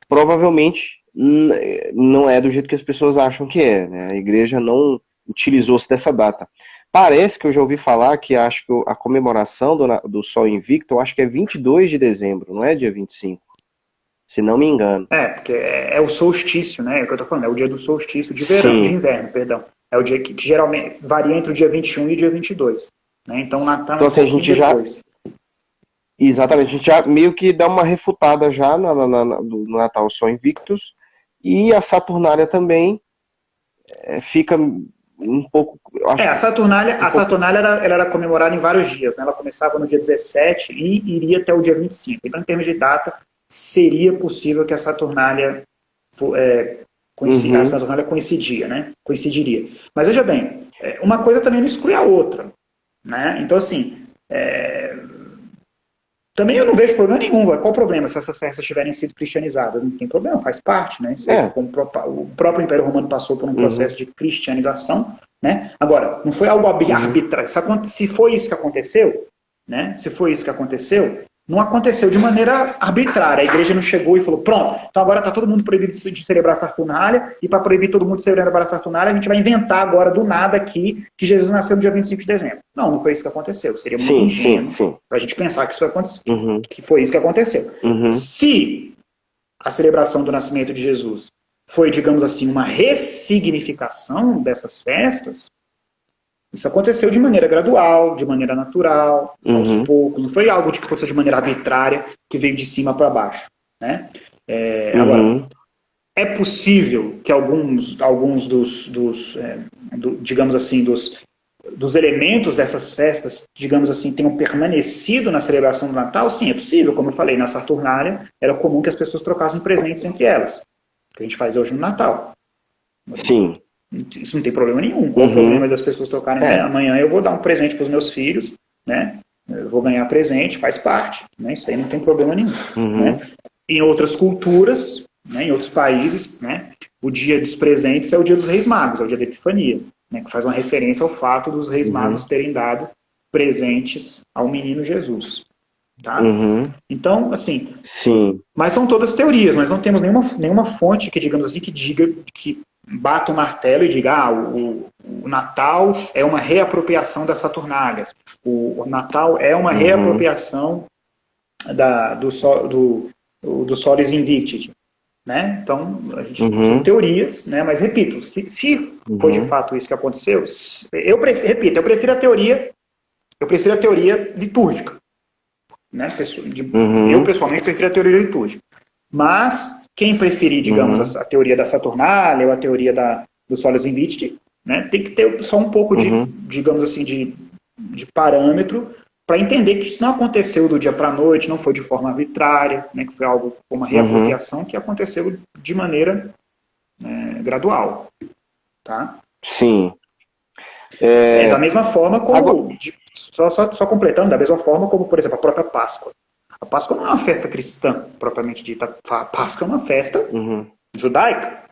Provavelmente não é do jeito que as pessoas acham que é, né? A igreja não utilizou-se dessa data. Parece que eu já ouvi falar que acho que a comemoração do Sol Invicto, eu acho que é 22 de dezembro, não é dia 25, se não me engano.
Porque é o solstício, né? É o que eu tô falando, é o dia do solstício de verão, de inverno, perdão. É o dia que geralmente varia entre o dia 21 e o dia 22. Né? Então, Natal
então, assim, a gente depois. Exatamente, a gente já meio que dá uma refutada já no Natal Sol Invictus, e a Saturnália também fica um pouco...
a Saturnália ela era comemorada em vários dias, né? Ela começava no dia 17 e iria até o dia 25. Então, em termos de data, seria possível que a Saturnália coincidia, né? Coincidiria. Mas veja bem, uma coisa também não exclui a outra, né? Então, assim, também eu não vejo problema nenhum. Qual o problema se essas festas tiverem sido cristianizadas? Não tem problema, faz parte, né? Como o próprio Império Romano passou por um processo de cristianização, né? Agora, não foi algo arbitrário. Se foi isso que aconteceu, né? Se foi isso que aconteceu, não aconteceu de maneira arbitrária. A igreja não chegou e falou, pronto, então agora está todo mundo proibido de celebrar a Saturnália, e para proibir todo mundo de celebrar a Saturnália, a gente vai inventar agora do nada aqui que Jesus nasceu no dia 25 de dezembro. Não foi isso que aconteceu. Seria muito ingênuo para a gente pensar que isso vai acontecer, que foi isso que aconteceu. Se a celebração do nascimento de Jesus foi, digamos assim, uma ressignificação dessas festas, isso aconteceu de maneira gradual, de maneira natural, aos poucos. Não foi algo que aconteceu de maneira arbitrária, que veio de cima para baixo. Né? Agora, é possível que alguns digamos assim, dos elementos dessas festas, digamos assim, tenham permanecido na celebração do Natal? Sim, é possível. Como eu falei, na Saturnália era comum que as pessoas trocassem presentes entre elas, que a gente faz hoje no Natal.
Sim.
Isso não tem problema nenhum. Qual o problema das pessoas trocarem? Amanhã eu vou dar um presente para os meus filhos, né? Eu vou ganhar presente, faz parte. Né? Isso aí não tem problema nenhum. Né? Em outras culturas, né, em outros países, né, o dia dos presentes é o dia dos Reis Magos, é o dia da Epifania, né, que faz uma referência ao fato dos Reis Magos terem dado presentes ao menino Jesus. Tá? Então, assim, mas são todas teorias, nós não temos nenhuma fonte que, digamos assim, que diga, que bata o martelo e diga, o Natal é uma reapropriação das Saturnálias, o Natal é uma reapropriação do Solis Invicti, né? Então, a gente são teorias, né? Mas repito, se foi de fato isso que aconteceu, eu prefiro a teoria litúrgica, né? Eu pessoalmente prefiro a teoria litúrgica, mas quem preferir, digamos, a teoria da Saturnália ou a teoria do Solis Invicti, né? Tem que ter só um pouco de, digamos assim, de parâmetro para entender que isso não aconteceu do dia para a noite, não foi de forma arbitrária, né, que foi algo como uma reapropriação que aconteceu de maneira gradual. Tá?
Sim.
Da mesma forma como, agora, só completando, da mesma forma como, por exemplo, a própria Páscoa. A Páscoa não é uma festa cristã, propriamente dita. A Páscoa é uma festa judaica.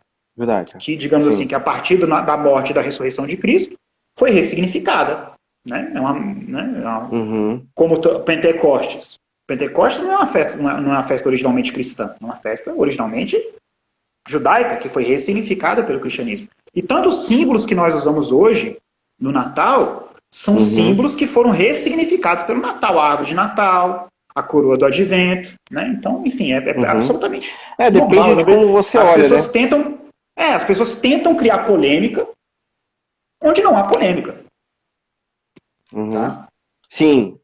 Que, digamos assim, que a partir da morte e da ressurreição de Cristo, foi ressignificada. Né? Como Pentecostes. Pentecostes não é uma festa originalmente cristã, é uma festa originalmente judaica, que foi ressignificada pelo cristianismo. E tantos símbolos que nós usamos hoje, no Natal, são símbolos que foram ressignificados pelo Natal. A árvore de Natal, a coroa do Advento, né? Então, enfim, é absolutamente
depende
normal,
de como você
as
olha,
pessoas
né?
as pessoas tentam criar polêmica onde não há polêmica. Tá?
Sim.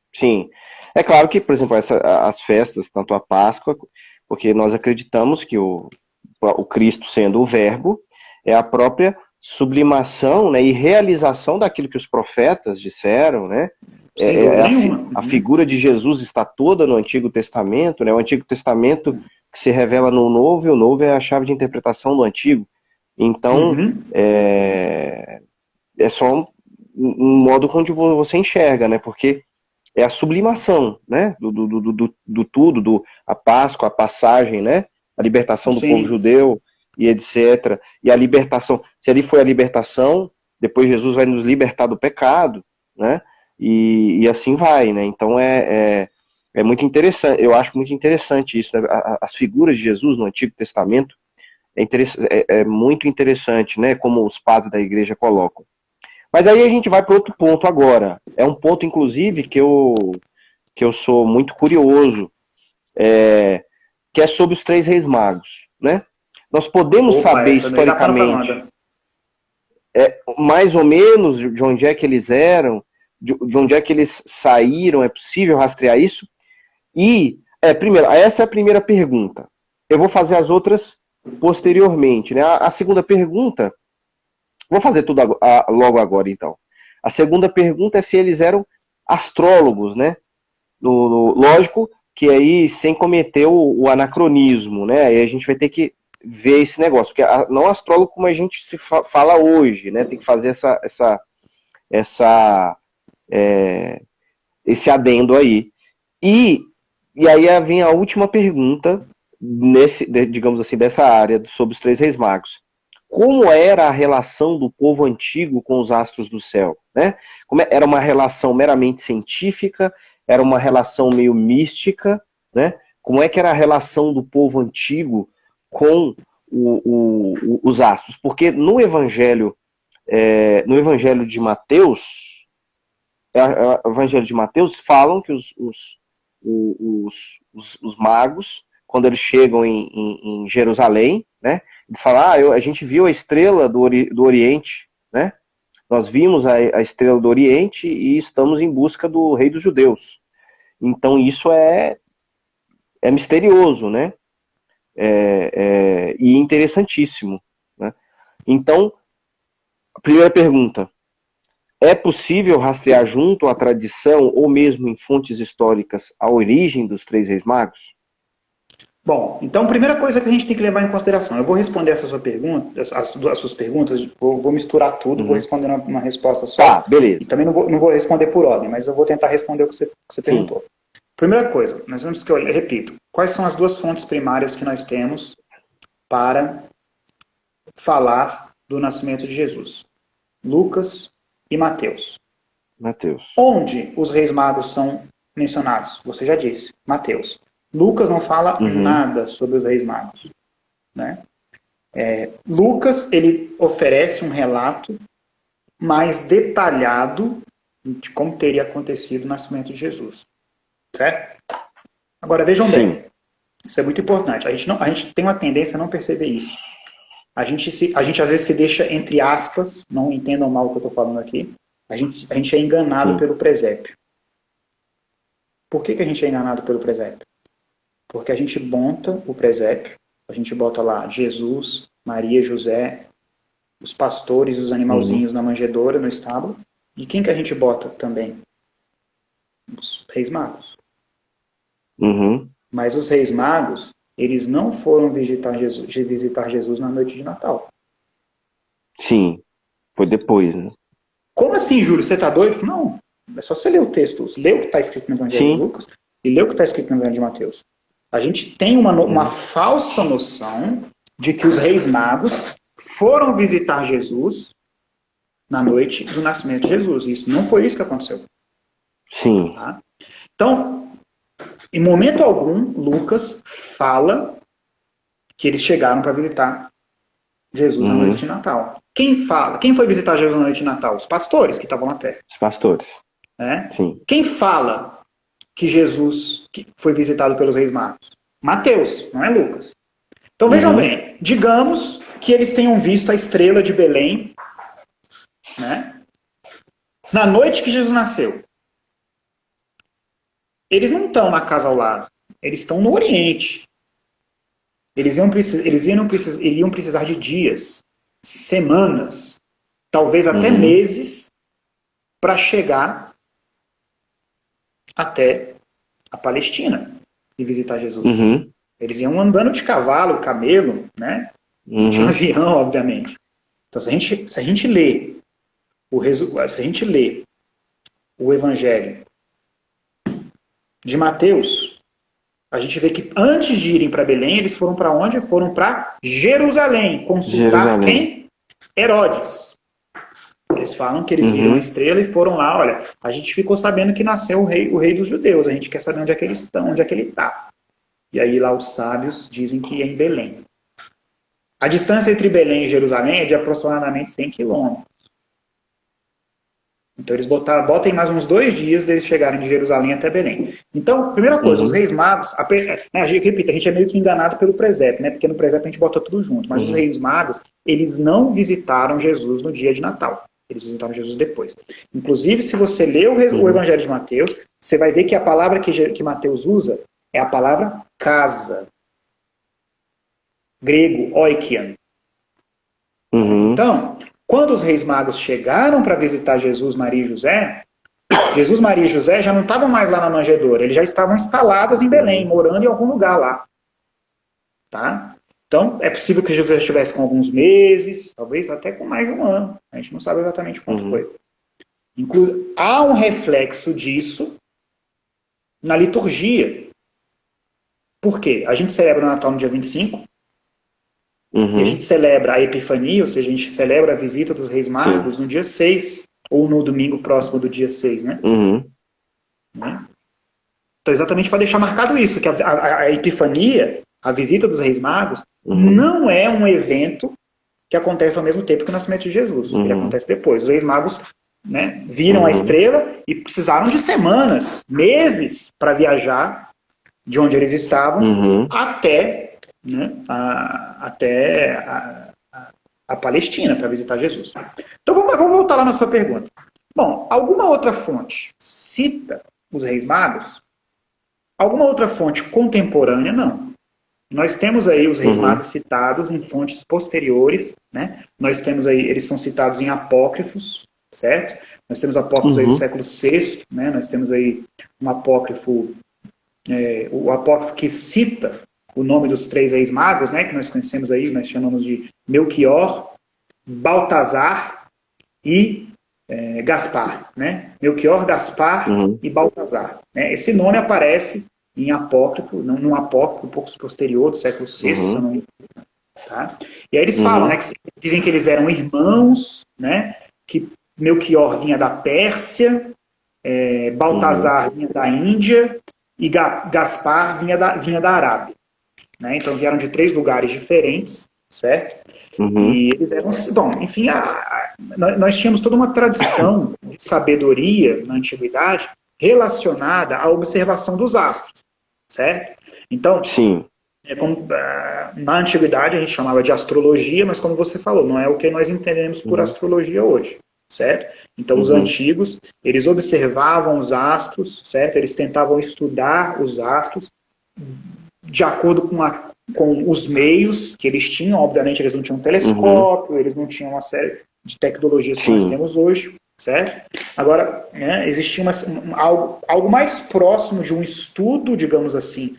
É claro que, por exemplo, as festas, tanto a Páscoa, porque nós acreditamos que o Cristo sendo o Verbo, é a própria sublimação, né, e realização daquilo que os profetas disseram, né? A figura de Jesus está toda no Antigo Testamento, né? O Antigo Testamento que se revela no Novo, e o Novo é a chave de interpretação do Antigo. Então, é só um modo onde você enxerga, né? Porque é a sublimação, né? Do tudo, a Páscoa, a passagem, né? A libertação do povo judeu e etc. E a libertação, se ali foi a libertação, depois Jesus vai nos libertar do pecado, né? E assim vai, né? Então é muito interessante, eu acho muito interessante isso, né? As figuras de Jesus no Antigo Testamento é muito interessante, né? Como os padres da igreja colocam. Mas aí a gente vai para outro ponto agora. É um ponto, inclusive, que eu sou muito curioso, que é sobre os 3 reis magos, né? Nós podemos saber historicamente mais ou menos de onde é que eles eram, de onde é que eles saíram, é possível rastrear isso? E, primeiro, essa é a primeira pergunta. Eu vou fazer as outras posteriormente, né? A segunda pergunta, vou fazer tudo logo agora, então. A segunda pergunta é se eles eram astrólogos, né? Lógico que aí, sem cometer o anacronismo, né? Aí a gente vai ter que ver esse negócio, porque não astrólogo como a gente se fala hoje, né? Tem que fazer esse adendo aí. E aí vem a última pergunta, digamos assim, dessa área, sobre os 3 reis magos. Como era a relação do povo antigo com os astros do céu, né? Era uma relação meramente científica? Era uma relação meio mística, né? Como é que era a relação do povo antigo com os astros? Porque no Evangelho de Mateus, falam que os magos, quando eles chegam em Jerusalém, né? Eles falam, a gente viu a estrela do Oriente, né? Nós vimos a estrela do Oriente e estamos em busca do rei dos judeus. Então isso é misterioso, né? E interessantíssimo, né? Então, a primeira pergunta, é possível rastrear junto à tradição ou mesmo em fontes históricas a origem dos 3 reis magos?
Bom, então a primeira coisa que a gente tem que levar em consideração, eu vou responder essa sua pergunta, as suas perguntas, vou misturar tudo, vou responder uma resposta só.
Tá, beleza.
E também não vou responder por ordem, mas eu vou tentar responder o que você perguntou. Primeira coisa, nós temos que olhar, repito, quais são as 2 fontes primárias que nós temos para falar do nascimento de Jesus? Lucas e Mateus. Onde os reis magos são mencionados? Você já disse, Mateus. Lucas não fala nada sobre os reis magos, né? Lucas, ele oferece um relato mais detalhado de como teria acontecido o nascimento de Jesus, certo? Agora, vejam bem, isso é muito importante, a gente tem uma tendência a não perceber isso. A gente às vezes se deixa entre aspas, não entendam mal o que eu estou falando aqui, a gente é enganado pelo presépio. Por que a gente é enganado pelo presépio? Porque a gente monta o presépio, a gente bota lá Jesus, Maria, José, os pastores, os animalzinhos na manjedoura, no estábulo. E quem que a gente bota também? Os reis magos.
Uhum.
Mas os reis magos, eles não foram visitar Jesus na noite de Natal.
Sim, foi depois, né?
Como assim, Júlio? Você está doido? Não. É só você ler o texto. Lê o que está escrito no Evangelho de Lucas e lê o que está escrito no Evangelho de Mateus. A gente tem uma falsa noção de que os reis magos foram visitar Jesus na noite do nascimento de Jesus. Isso não foi isso que aconteceu.
Sim.
Tá? Então, em momento algum, Lucas fala que eles chegaram para visitar Jesus na noite de Natal. Quem fala? Quem foi visitar Jesus na noite de Natal? Os pastores que estavam na terra.
Os pastores.
Né?
Sim.
Quem fala que Jesus foi visitado pelos reis magos? Mateus, não é Lucas. Então vejam bem, digamos que eles tenham visto a estrela de Belém, né? Na noite que Jesus nasceu. Eles não estão na casa ao lado, eles estão no Oriente. Iriam precisar de dias, semanas, talvez até meses, para chegar até a Palestina e visitar Jesus. Eles iam andando de cavalo, camelo, né? De avião, obviamente. Então, se a gente lê o Evangelho de Mateus, a gente vê que antes de irem para Belém, eles foram para onde? Foram para Jerusalém, consultar quem? Herodes. Eles falam que eles viram a estrela e foram lá, olha, a gente ficou sabendo que nasceu o rei dos judeus, a gente quer saber onde é que eles estão, onde é que ele está. E aí lá os sábios dizem que é em Belém. A distância entre Belém e Jerusalém é de aproximadamente 100 quilômetros. Então eles botem mais uns 2 dias deles chegarem de Jerusalém até Belém. Então, primeira coisa, os reis magos, repito, a gente é meio que enganado pelo presépio, né? Porque no presépio a gente bota tudo junto, mas os reis magos, eles não visitaram Jesus no dia de Natal. Eles visitaram Jesus depois. Inclusive, se você ler o Evangelho de Mateus, você vai ver que a palavra que Mateus usa é a palavra casa. Grego, oikian. Então, quando os reis magos chegaram para visitar Jesus, Maria e José, Jesus, Maria e José já não estavam mais lá na manjedoura, eles já estavam instalados em Belém, morando em algum lugar lá. Tá? Então, é possível que Jesus estivesse com alguns meses, talvez até com mais de um ano. A gente não sabe exatamente quanto foi. Há um reflexo disso na liturgia. Por quê? A gente celebra o Natal no dia 25, e a gente celebra a Epifania, ou seja, a gente celebra a visita dos Reis Magos no dia 6, ou no domingo próximo do dia 6, né? Né? Então, exatamente para deixar marcado isso, que a Epifania, a visita dos Reis Magos, não é um evento que acontece ao mesmo tempo que o nascimento de Jesus. Ele acontece depois. Os Reis Magos, né, viram a estrela e precisaram de semanas, meses, para viajar de onde eles estavam até... Né, até a Palestina para visitar Jesus. Então vamos voltar lá na sua pergunta. Bom, alguma outra fonte cita os Reis Magos? Alguma outra fonte contemporânea? Não. Nós temos aí os Reis Magos citados em fontes posteriores, né? Nós temos aí, eles são citados em apócrifos, certo? Nós temos apócrifos aí do século VI, né? Nós temos aí um apócrifo, o apócrifo que cita o nome dos 3 reis magos, né, que nós conhecemos aí, nós chamamos de Melquior, Baltazar e Gaspar. Né? Melquior, Gaspar e Baltazar. Né? Esse nome aparece em apócrifo, num apócrifo um pouco posterior, do século VI, se eu não me engano. Tá? E aí eles falam, né, que dizem que eles eram irmãos, né, que Melquior vinha da Pérsia, Baltazar vinha da Índia e Gaspar vinha da Arábia. Né? Então vieram de 3 lugares diferentes, certo? E eles eram... Bom, enfim, nós tínhamos toda uma tradição de sabedoria na antiguidade relacionada à observação dos astros, certo? Então, na antiguidade a gente chamava de astrologia, mas como você falou, não é o que nós entendemos por astrologia hoje, certo? Então os antigos, eles observavam os astros, certo? Eles tentavam estudar os astros de acordo com os meios que eles tinham. Obviamente eles não tinham telescópio, eles não tinham uma série de tecnologias que nós temos hoje, certo? Agora, né, existia algo mais próximo de um estudo, digamos assim,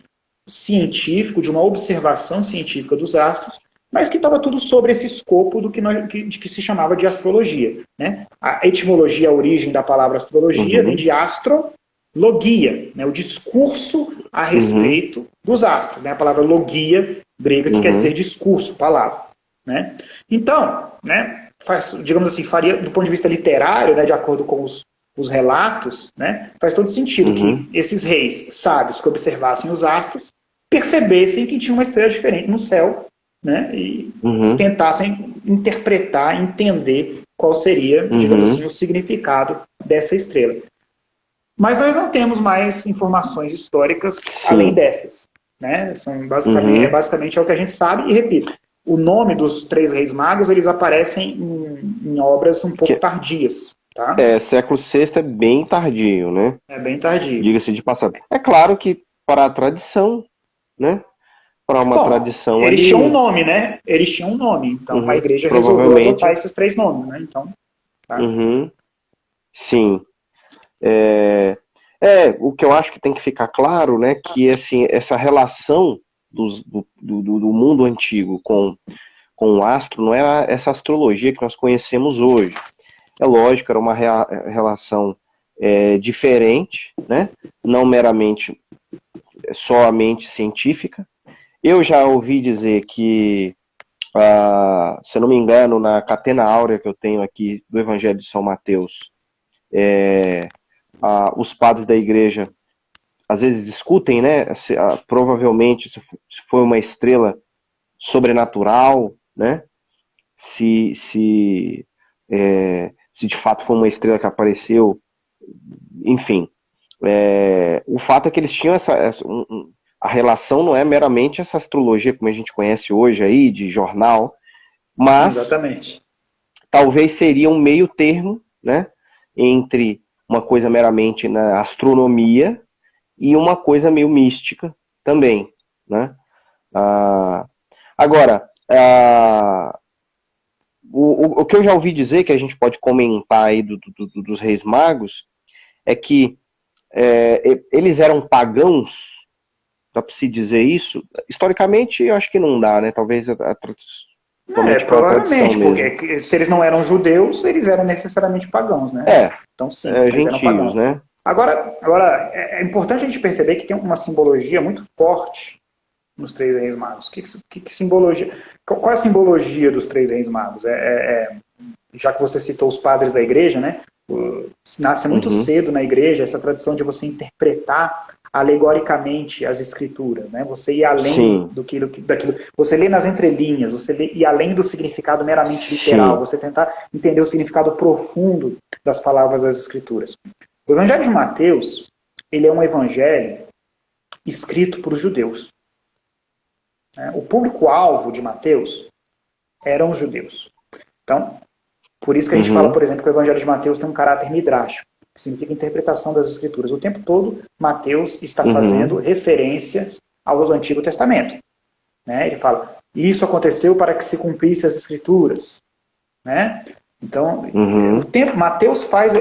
científico, de uma observação científica dos astros, mas que estava tudo sobre esse escopo de que se chamava de astrologia. Né? A etimologia, a origem da palavra astrologia, vem de astrologia, né? O discurso a respeito dos astros. Né? A palavra logia, grega, que quer dizer discurso, palavra. Né? Então, né, digamos assim, faria, do ponto de vista literário, né, de acordo com os relatos, né, faz todo sentido que esses reis sábios que observassem os astros percebessem que tinha uma estrela diferente no céu, né, e tentassem interpretar, entender qual seria, digamos assim, o significado dessa estrela. Mas nós não temos mais informações históricas além dessas. Né? São basicamente é o que a gente sabe, e repito, o nome dos três reis magos, eles aparecem em obras um pouco tardias. Tá?
Século VI é bem tardio, né?
É bem tardio.
Diga-se de passagem. É claro que para a tradição, né? Para uma tradição
eles
ali...
tinham um nome, né? Eles tinham um nome. Então a igreja resolveu adotar esses três nomes, né? Então, tá?
Sim. O que eu acho que tem que ficar claro, né? Que assim, essa relação do mundo antigo com o astro não é essa astrologia que nós conhecemos hoje. É lógico, era uma relação diferente, né? Não meramente somente científica. Eu já ouvi dizer que, se eu não me engano, na Catena Áurea que eu tenho aqui do Evangelho de São Mateus, os padres da igreja às vezes discutem, né? Provavelmente se foi uma estrela sobrenatural, né? Se de fato foi uma estrela que apareceu, enfim. O fato é que eles tinham a relação não é meramente essa astrologia como a gente conhece hoje aí, de jornal, mas
exatamente.
Talvez seria um meio termo, né? Entre uma coisa meramente na astronomia e uma coisa meio mística também, né? Agora, o que eu já ouvi dizer, que a gente pode comentar aí dos Reis Magos, é que eles eram pagãos, dá para se dizer isso? Historicamente, eu acho que não dá, né? Talvez
provavelmente, porque se eles não eram judeus, eles eram necessariamente pagãos, né? Então sim, eles
gentios,
eram pagãos.
Né?
Agora, é importante a gente perceber que tem uma simbologia muito forte nos três reis magos. Que simbologia? Qual é a simbologia dos três reis magos? Já que você citou os padres da igreja, né? Nasce muito cedo na igreja essa tradição de você interpretar alegoricamente as escrituras, né? Você ir além daquilo. Você lê nas entrelinhas, você ir além do significado meramente literal, você tentar entender o significado profundo das palavras das escrituras. O Evangelho de Mateus, ele é um evangelho escrito por judeus. O público-alvo de Mateus eram os judeus. Então, por isso que a gente fala, por exemplo, que o Evangelho de Mateus tem um caráter midrástico, que significa interpretação das Escrituras. O tempo todo, Mateus está fazendo referências ao Antigo Testamento. Né? Ele fala, isso aconteceu para que se cumprisse as Escrituras. Né? Então, Mateus faz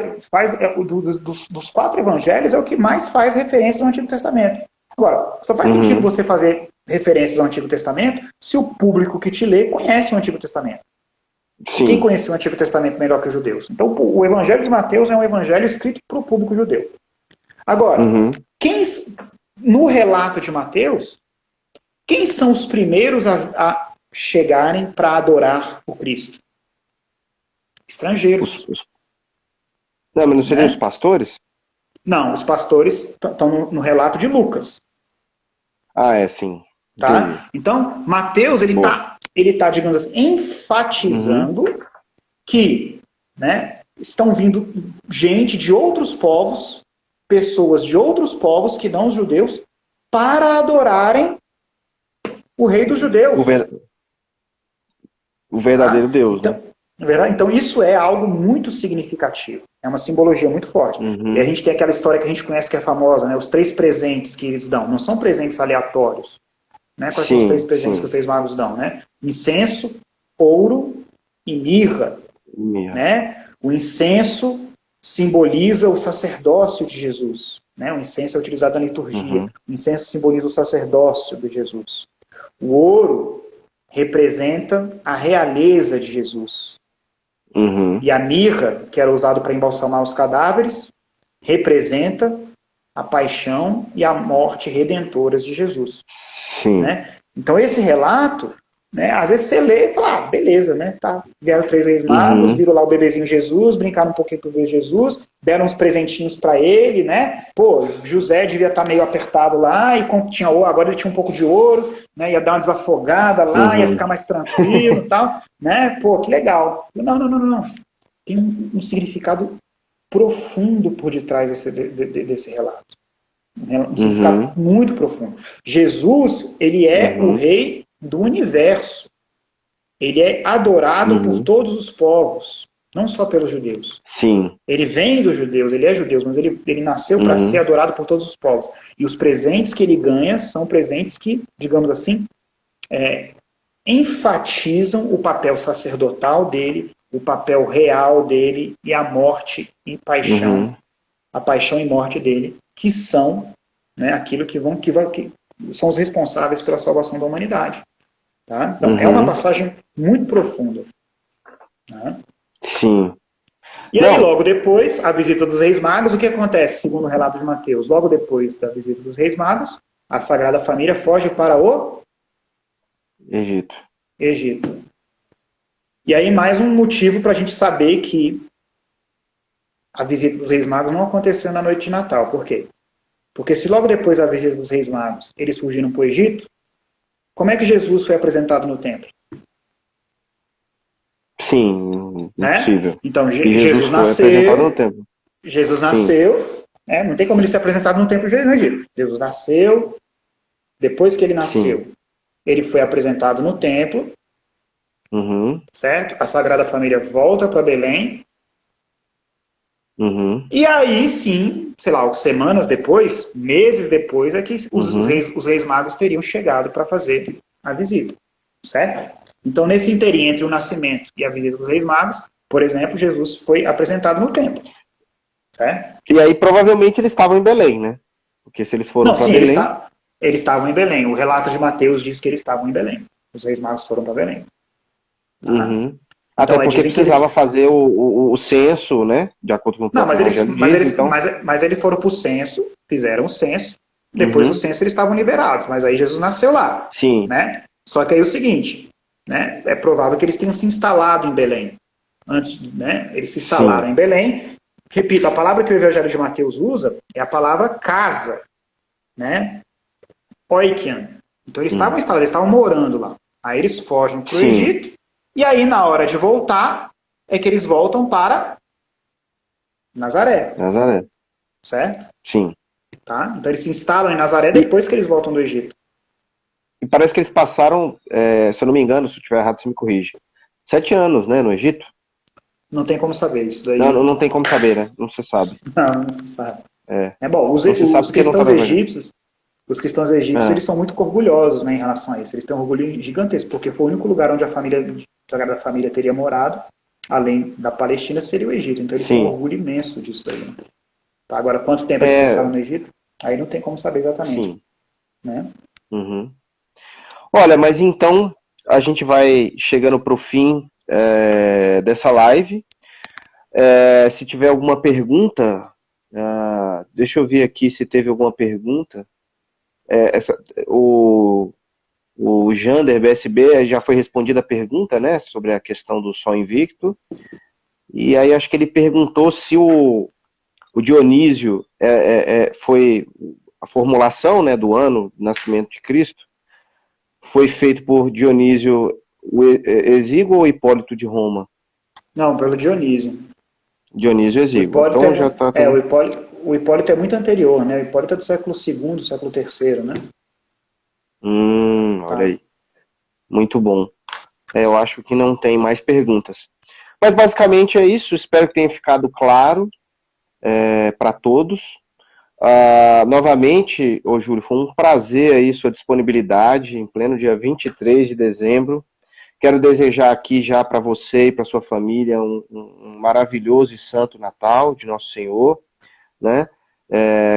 dos quatro evangelhos, é o que mais faz referências ao Antigo Testamento. Agora, só faz sentido você fazer referências ao Antigo Testamento se o público que te lê conhece o Antigo Testamento. Quem conhecia o Antigo Testamento melhor que os judeus? Então, o Evangelho de Mateus é um evangelho escrito para o público judeu. Agora, no relato de Mateus, quem são os primeiros a chegarem para adorar o Cristo? Estrangeiros.
Não, mas não seriam os pastores?
Não, os pastores estão no relato de Lucas.
Sim.
Tá? Então, Mateus, ele tá, digamos assim, enfatizando que, né, estão vindo gente de outros povos, pessoas de outros povos que não os judeus, para adorarem o rei dos judeus.
O verdadeiro Deus,
então, né? Então, isso é algo muito significativo. É uma simbologia muito forte. E a gente tem aquela história que a gente conhece que é famosa, né? Os 3 presentes que eles dão. Não são presentes aleatórios. Né? Quais são os 3 presentes que os 3 magos dão? Né? Incenso, ouro e mirra. Né? O incenso simboliza o sacerdócio de Jesus. Né? O incenso é utilizado na liturgia. O incenso simboliza o sacerdócio de Jesus. O ouro representa a realeza de Jesus. E a mirra, que era usado para embalsamar os cadáveres, representa a paixão e a morte redentoras de Jesus. Né? Então esse relato, né, às vezes você lê e fala, beleza, né, tá, vieram 3 reis magos, viram lá o bebezinho Jesus, brincaram um pouquinho com o bebê Jesus, deram uns presentinhos para ele, né, pô, José devia estar meio apertado lá, e tinha ouro, agora ele tinha um pouco de ouro, né, ia dar uma desafogada lá, ia ficar mais tranquilo e tal, né, pô, que legal. Não. Tem um significado profundo por detrás desse relato. Um significado muito profundo. Jesus, ele é o rei do universo. Ele é adorado por todos os povos, não só pelos judeus.
Sim.
Ele vem dos judeus, ele é judeu, mas ele nasceu para ser adorado por todos os povos. E os presentes que ele ganha são presentes que, digamos assim, enfatizam o papel sacerdotal dele, o papel real dele e a morte e paixão, a paixão e morte dele, que são, né, aquilo que são os responsáveis pela salvação da humanidade. Tá? Então, é uma passagem muito profunda. Né?
Sim.
E aí, logo depois, a visita dos Reis Magos, o que acontece, segundo o relato de Mateus? Logo depois da visita dos Reis Magos, a Sagrada Família foge para o Egito. E aí, mais um motivo para a gente saber que a visita dos Reis Magos não aconteceu na noite de Natal. Por quê? Porque se logo depois da visita dos Reis Magos eles fugiram para o Egito, como é que Jesus foi apresentado no templo?
Sim, impossível.
Né? Então, Jesus nasceu no templo. Jesus nasceu, não tem como ele ser apresentado no templo no Egito. Jesus nasceu, depois que ele nasceu, ele foi apresentado no templo, certo? A Sagrada Família volta para Belém, e aí sim, sei lá, semanas depois, meses depois, é que os reis magos teriam chegado para fazer a visita, certo? Então, nesse inteirinho entre o nascimento e a visita dos reis magos, por exemplo, Jesus foi apresentado no templo, certo?
E aí, provavelmente, eles estavam em Belém, né? Porque se eles foram para Belém...
Eles estavam em Belém. O relato de Mateus diz que eles estavam em Belém. Os reis magos foram para Belém.
Até porque precisava fazer o censo, né? De acordo com o
Não, mas eles foram para o censo, fizeram o censo, depois do censo eles estavam liberados, mas aí Jesus nasceu lá.
Sim.
Né? Só que aí o seguinte, né? É provável que eles tenham se instalado em Belém. Antes, né? Eles se instalaram em Belém. Repito, a palavra que o Evangelho de Mateus usa é a palavra casa, né? Oikian. Então eles estavam instalados, eles estavam morando lá. Aí eles fogem para o Egito, e aí na hora de voltar, é que eles voltam para Nazaré. Certo?
Sim.
Tá? Então eles se instalam em Nazaré depois que eles voltam do Egito.
E parece que eles passaram, se eu não me engano, se eu estiver errado, você me corrige, 7 anos, né, no Egito?
Não tem como saber isso daí.
Não tem como saber, né? Não se sabe.
Não se sabe. Bom, os cristãos egípcios, eles são muito orgulhosos, né, em relação a isso. Eles têm um orgulho gigantesco, porque foi o único lugar onde a Sagrada Família teria morado, além da Palestina, seria o Egito. Então eles têm um orgulho imenso disso aí. Né? Tá, agora, quanto tempo eles passaram no Egito? Aí não tem como saber exatamente. Né?
Olha, mas então a gente vai chegando para o fim dessa live. Se tiver alguma pergunta, deixa eu ver aqui se teve alguma pergunta. O Jander BSB já foi respondida a pergunta, né, sobre a questão do Sol Invicto. E aí acho que ele perguntou se o Dionísio foi a formulação, né, do ano do nascimento de Cristo, foi feito por Dionísio Exíguo ou Hipólito de Roma?
Não, pelo Dionísio.
Dionísio Exíguo. Então já tá...
O Hipólito é muito anterior, né? O Hipólito é do século II, século III, né?
Olha aí. Muito bom. Eu acho que não tem mais perguntas. Mas basicamente é isso. Espero que tenha ficado claro para todos. Novamente, Júlio, foi um prazer aí sua disponibilidade em pleno dia 23 de dezembro. Quero desejar aqui já para você e para sua família um maravilhoso e santo Natal de Nosso Senhor, né?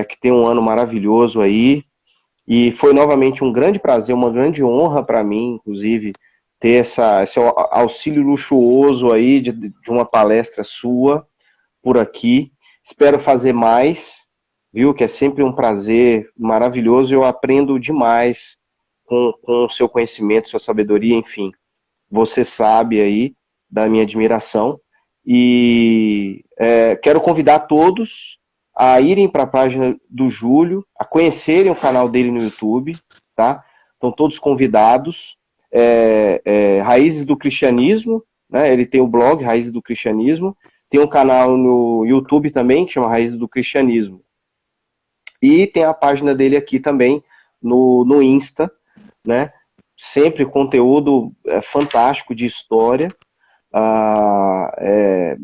Que tenha um ano maravilhoso aí. E foi novamente um grande prazer, uma grande honra para mim, inclusive, ter esse auxílio luxuoso aí de uma palestra sua por aqui. Espero fazer mais, viu? Que é sempre um prazer maravilhoso. Eu aprendo demais com o seu conhecimento, sua sabedoria, enfim. Você sabe aí da minha admiração. E quero convidar todos a irem para a página do Júlio, a conhecerem o canal dele no YouTube, tá? Estão todos convidados. Raízes do Cristianismo, né? Ele tem o blog Raízes do Cristianismo, tem um canal no YouTube também que chama Raízes do Cristianismo. E tem a página dele aqui também no Insta, né? Sempre conteúdo fantástico de história.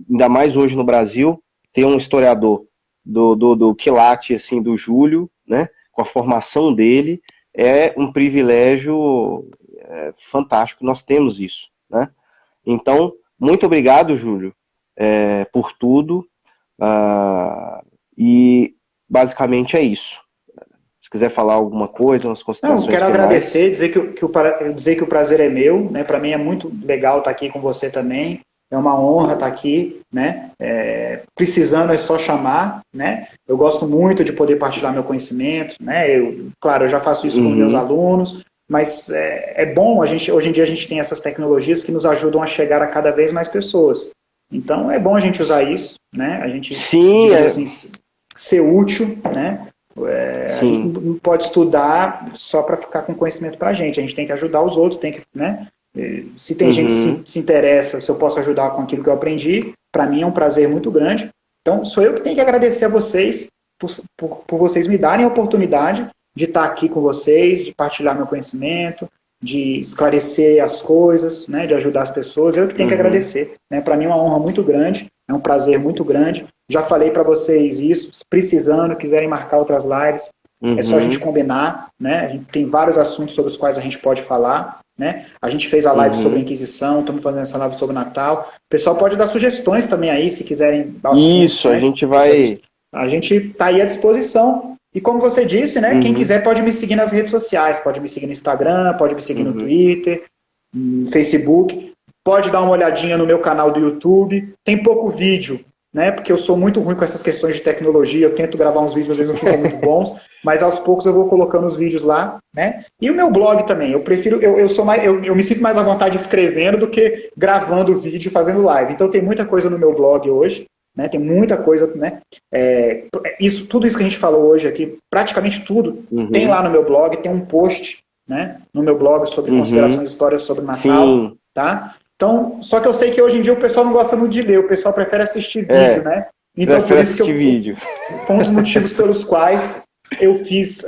Ainda mais hoje no Brasil, tem um historiador do quilate, assim, do Júlio, né? Com a formação dele, é um privilégio fantástico, nós temos isso, né? Então, muito obrigado, Júlio, por tudo, e basicamente é isso. Se quiser falar alguma coisa, umas considerações
Não, quero
finais.
agradecer, dizer que o prazer é meu, né? Para mim é muito legal estar aqui com você também. É uma honra estar aqui, né? Precisando é só chamar, né? Eu gosto muito de poder partilhar meu conhecimento, né? Claro, eu já faço isso com meus alunos, mas é bom hoje em dia a gente tem essas tecnologias que nos ajudam a chegar a cada vez mais pessoas. Então é bom a gente usar isso, né? A gente, digamos assim, ser útil, né? A gente não pode estudar só para ficar com conhecimento para a gente tem que ajudar os outros, tem que, né? Se tem gente que se interessa, se eu posso ajudar com aquilo que eu aprendi, para mim é um prazer muito grande. Então, sou eu que tenho que agradecer a vocês por vocês me darem a oportunidade de estar aqui com vocês, de partilhar meu conhecimento, de esclarecer as coisas, né, de ajudar as pessoas. Eu que tenho que agradecer. Né? Para mim é uma honra muito grande, é um prazer muito grande. Já falei para vocês isso, precisando, quiserem marcar outras lives, é só a gente combinar, né? A gente tem vários assuntos sobre os quais a gente pode falar, né? A gente fez a live sobre a Inquisição, estamos fazendo essa live sobre o Natal. O pessoal pode dar sugestões também aí, se quiserem dar assuntos.
Isso, né? A gente vai...
A gente está aí à disposição. E como você disse, né? Quem quiser pode me seguir nas redes sociais, pode me seguir no Instagram, pode me seguir no Twitter, no Facebook, pode dar uma olhadinha no meu canal do YouTube. Tem pouco vídeo, né? Porque eu sou muito ruim com essas questões de tecnologia, eu tento gravar uns vídeos, às vezes não ficam muito bons, mas aos poucos eu vou colocando os vídeos lá, né? E o meu blog também, eu prefiro, eu me sinto mais à vontade escrevendo do que gravando vídeo e fazendo live. Então tem muita coisa no meu blog hoje, né? Tem muita coisa, né? Tudo isso que a gente falou hoje aqui, praticamente tudo, tem lá no meu blog, tem um post, né? No meu blog sobre considerações históricas sobre o Natal, tá? Então, só que eu sei que hoje em dia o pessoal não gosta muito de ler, o pessoal prefere assistir vídeo, né? Então, por isso que vídeo. Foi um dos motivos pelos quais eu fiz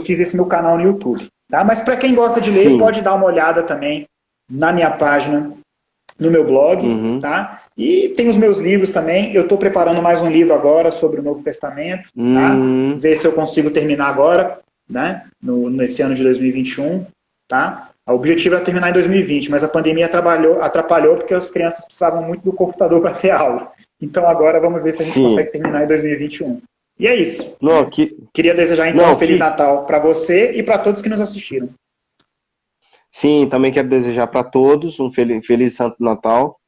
esse meu canal no YouTube, tá? Mas para quem gosta de ler, pode dar uma olhada também na minha página, no meu blog, tá? E tem os meus livros também. Eu estou preparando mais um livro agora sobre o Novo Testamento, tá? Ver se eu consigo terminar agora, né? Nesse ano de 2021, tá? O objetivo é terminar em 2020, mas a pandemia atrapalhou porque as crianças precisavam muito do computador para ter aula. Então agora vamos ver se a gente consegue terminar em 2021. E é isso. Queria desejar então um Feliz Natal para você e para todos que nos assistiram.
Sim, também quero desejar para todos um feliz Santo Natal.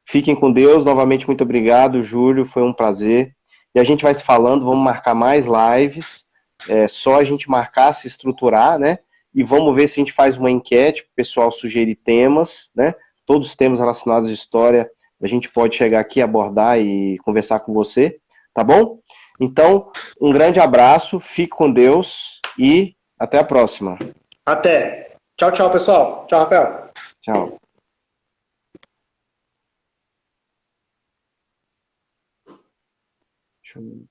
Fiquem com Deus. Novamente, muito obrigado, Júlio. Foi um prazer. E a gente vai se falando, vamos marcar mais lives. É só a gente marcar, se estruturar, né? E vamos ver se a gente faz uma enquete para o pessoal sugerir temas, né? Todos os temas relacionados à história, a gente pode chegar aqui, abordar e conversar com você, tá bom? Então, um grande abraço, fique com Deus e até a próxima.
Até. Tchau, tchau, pessoal. Tchau, Rafael.
Tchau. Deixa eu...